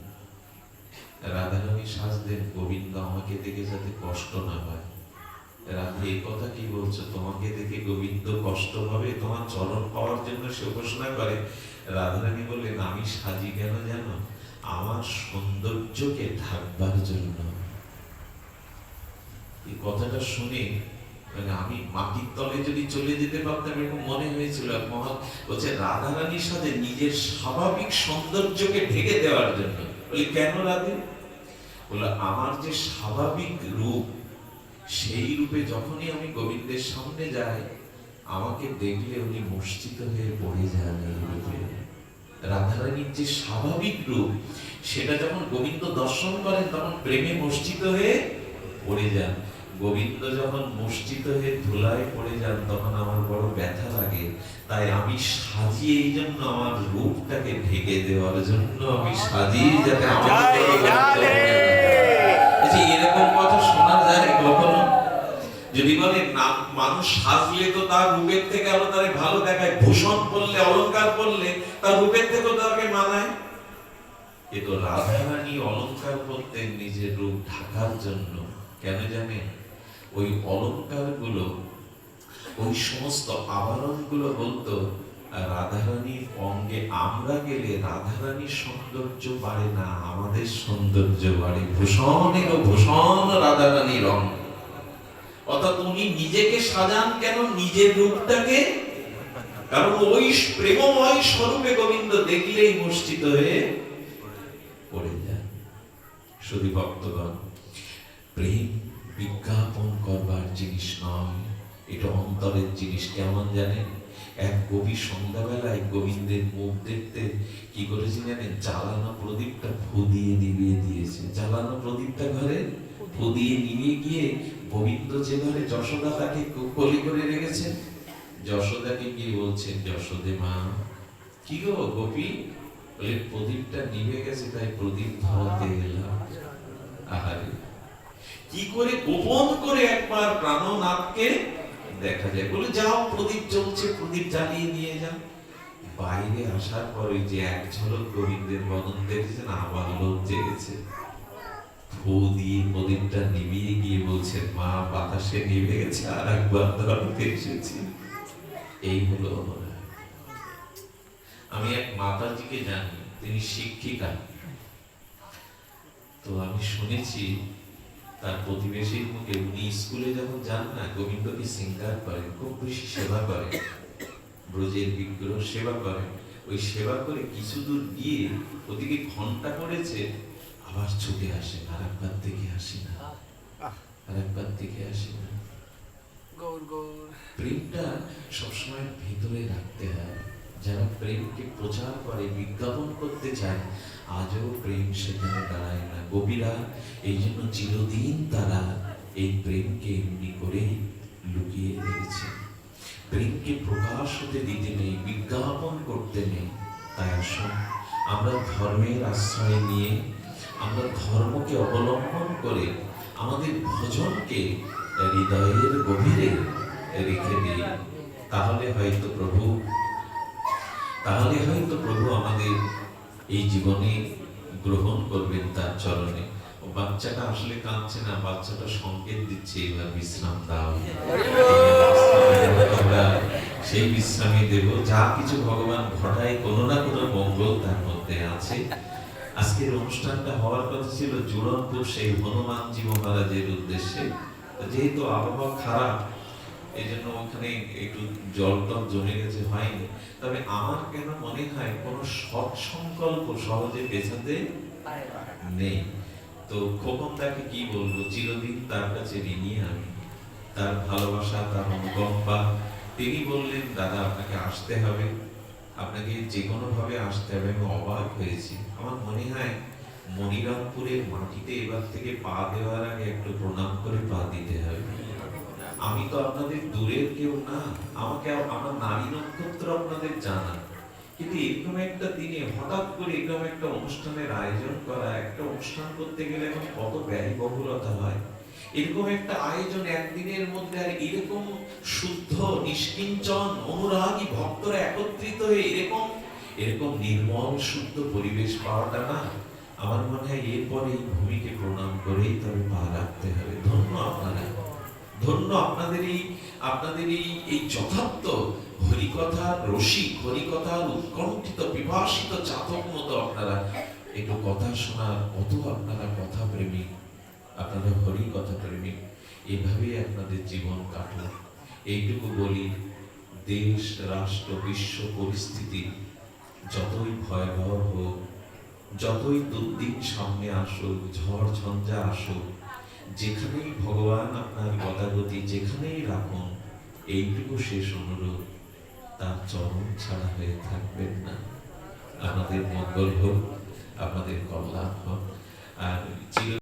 রাধারানী সাজতেন গোবিন্দ আমাকে দেখে যাতে কষ্ট না পায়। রাধে, এই কথা কি বলছো? তোমাকে দেখে গোবিন্দ কষ্ট পাবে? তোমার চরণ পাওয়ার জন্য সে উপাসনা করে। রাধারানী বললেন, আমি সাজি কেন জানো? আমার সৌন্দর্যকে ঢাকবার জন্য। এই কথাটা শুনে মানে আমি মাটির তলে যদি চলে যেতে পারতাম এরকম মনে হয়েছিল। বলছে রাধারানী সাজে নিজের স্বাভাবিক সৌন্দর্যকে ঢেকে দেওয়ার জন্য। বলি কেন রাধে? বললো আমার যে স্বাভাবিক রূপ, সেই রূপে যখনই আমি গোবিন্দের সামনে যাই, আমাকে দেখলে উনি মূর্ছিত হয়ে পড়ে যান। এই রূপে রাধারানীর যে স্বাভাবিক রূপ, সেটা যখন গোবিন্দ দর্শন করেন তখন প্রেমে মূর্ছিত হয়ে পড়ে যান। গোবিন্দ যখন মূর্ছিত হয়ে ধুলায় পড়ে যান তখন আমার বড় ব্যথা লাগে, তাই আমি সাজি, এই জন্য আমার রূপটাকে ঢেকে দেওয়ার জন্য আমি সাজি, যাতে আমার এরকম কথা শোনা যায় কখনো? যদি বলে না মানুষ সাজলে তো তার রূপের থেকে আরো তারে ভালো দেখায়, ভূষণ পরলে, অলংকার পরলে তার রূপের থেকেও তাকে মানায়। কিন্তু রাধারানী অলংকার পরতেন নিজের রূপ ঢাকার জন্য। কেন জানেন? ওই অলংকার গুলো, ওই সমস্ত আবরণ গুলো বলতো রাধারানীর অঙ্গে আমরা গেলে রাধারানীর সৌন্দর্য বাড়ে না, আমাদের সৌন্দর্য বাড়ে। ভূষণেরও ভূষণ রাধারানীর অঙ্গ। অর্থাৎ উনি নিজেকে সাজান কেন? নিজের রূপটাকে। কারণ ওই প্রেমময় স্বরূপে গোবিন্দ দেখলেই মূর্ছিত হয়ে পড়ে যান। শুধু ভক্তগণ, প্রেম বিজ্ঞাপন করবার জিনিস নয়, এটা অন্তরের জিনিস। কেমন জানেন? এক কবি সন্ধ্যাবেলায় গোবিন্দের মুখ দেখতে কি করেছে জানেন? জ্বালানো প্রদীপটা ফু দিয়ে নিভিয়ে দিয়েছে। জ্বালানো প্রদীপটা ঘরে ফু দিয়ে নিভিয়ে গিয়ে গোবিন্দ যে ঘরে যশোদা তাকে কোলে করে রেখেছেন, যশোদাকে গিয়ে বলছেন, যশোদে মা, কি গো গোপী, বলে প্রদীপটা নিভে গেছে তাই প্রদীপ ধরাতে এলাম। আহারে, কি করে গোপন করে একবার প্রাণনাথকে দেখা যায়। বলে যাও, প্রদীপ জ্বলছে, প্রদীপ জ্বালিয়ে নিয়ে যাও। বাইরে আসার পরে যে এক ঝলক গোবিন্দের বদন দেখেছেন, আবার লোক জেগেছে। ফু দিয়ে প্রদীপটা নিভিয়ে গিয়ে বলছেন, মা বাতাসে নিভে গেছে, আর একবার ধরতে এসেছি। এই হলো অনুরাগ। আমি এক মাতাজিকে জানি, তিনি শিক্ষিকা। তো আমি শুনেছি তার প্রতিবেশীর মুখে, উনি স্কুলে যখন যান না, গোবিন্দকে শৃঙ্গার করেন, খুব বেশি সেবা করেন, ব্রজের বিগ্রহ সেবা করেন। ওই সেবা করে কিছু দূর গিয়ে ওদিকে ঘন্টা পড়েছে, আবার ছুটে আসে, আর একবার দেখে আসি না, আর একবার দেখে আসি না। প্রেমটা সবসময় ভেতরে রাখতে হয়। যারা প্রেমকে প্রচার করে, বিজ্ঞাপন করতে চায়, আজও প্রেম সেখানে দাঁড়ায় না। গোপীরা এই জন্য চিরদিন তারা এই প্রেমকে এমনি করে লুকিয়ে রেখেছে। প্রেমকে প্রকাশ হতে দিতে নেই, বিজ্ঞাপন করতে নেই। তাই আসুন আমরা ধর্মের আশ্রয় নিয়ে, আমরা ধর্মকে অবলম্বন করে আমাদের ভজনকে হৃদয়ের গভীরে রেখে দিই। তাহলে হয়তো প্রভু আমাদের এই জীবনে গ্রহণ করবেন তার চরণে। ও বাচ্চাটা আসলে কাঁদছে না, বাচ্চাটা সংকেত দিচ্ছে এবার বিশ্রাম দাও। আমরা সেই বিশ্রামে দেব। যা কিছু ভগবান ঘটায়, কোনো না কোনো মঙ্গল তার মধ্যে আছে। আজকের অনুষ্ঠানটা হওয়ার কথা ছিল জুড়নপুর সেই হনুমানজি মহারাজের উদ্দেশ্যে। যেহেতু আবহাওয়া খারাপ, এই জন্য ওখানে একটু জল টল জমে গেছে, হয়নি। তবে আমার কেন মনে হয় কোন সৎ সংকল্প সহজে পেছাতে নেই। তো খোকন তাকে কি বলবো, চিরদিন তার কাছে ঋণী আমি, তার ভালোবাসা, তার অনুকম্পা। তিনি বললেন, দাদা আপনাকে আসতে হবে, আপনাকে যে কোনো ভাবে আসতে হবে। আমি অবাক হয়েছি। আমার মনে হয় মনিরামপুরের মাটিতে এবার থেকে পা দেওয়ার আগে একটু প্রণাম করে পা দিতে হবে। আমি তো আপনাদের দূরের কেউ না, আমাকে আমার নারী নক্ষত্র আপনাদের জানা, কিন্তু এরকম একটা দিনে হঠাৎ করে এরকম একটা অনুষ্ঠানের আয়োজন করা, একটা অনুষ্ঠান করতে গেলে এখন কত ব্যয়বহুলতা হয়। এরকম একটা আয়োজন একদিনের মধ্যে, আর এরকম শুদ্ধ নিষ্কিঞ্চন অনুরাগী ভক্তরা একত্রিত হয়ে এরকম নির্মল শুদ্ধ পরিবেশ পাওয়াটা না, আমার মনে হয় এরপরে এই ভূমিকে প্রণাম করেই তবে পা রাখতে হবে। ধন্য আপনারা, ধন্য আপনাদের এই যথার্থ হরিকথার রসিক, হরিকথার উৎকণ্ঠিত পিপাসিত চাতক মতো আপনারা একটু কথা শোনার, কত আপনারা কথা প্রেমিক, আপনারা হরিকথা প্রেমিক। এভাবেই আপনাদের জীবন কাটুক। এইটুকু বলি, দেশ রাষ্ট্র বিশ্ব পরিস্থিতি যতই ভয়াবহ হোক, যতই দুর্দিন সামনে আসুক, ঝড় ঝঞ্ঝা আসুক, যেখানেই ভগবান আপনার গতাগতি যেখানেই রাখুন, এইটুকু শেষ অনুরোধ, তার চরণ ছাড়া হয়ে থাকবেন না। আমাদের মঙ্গল হোক, আমাদের কল্যাণ হোক। আর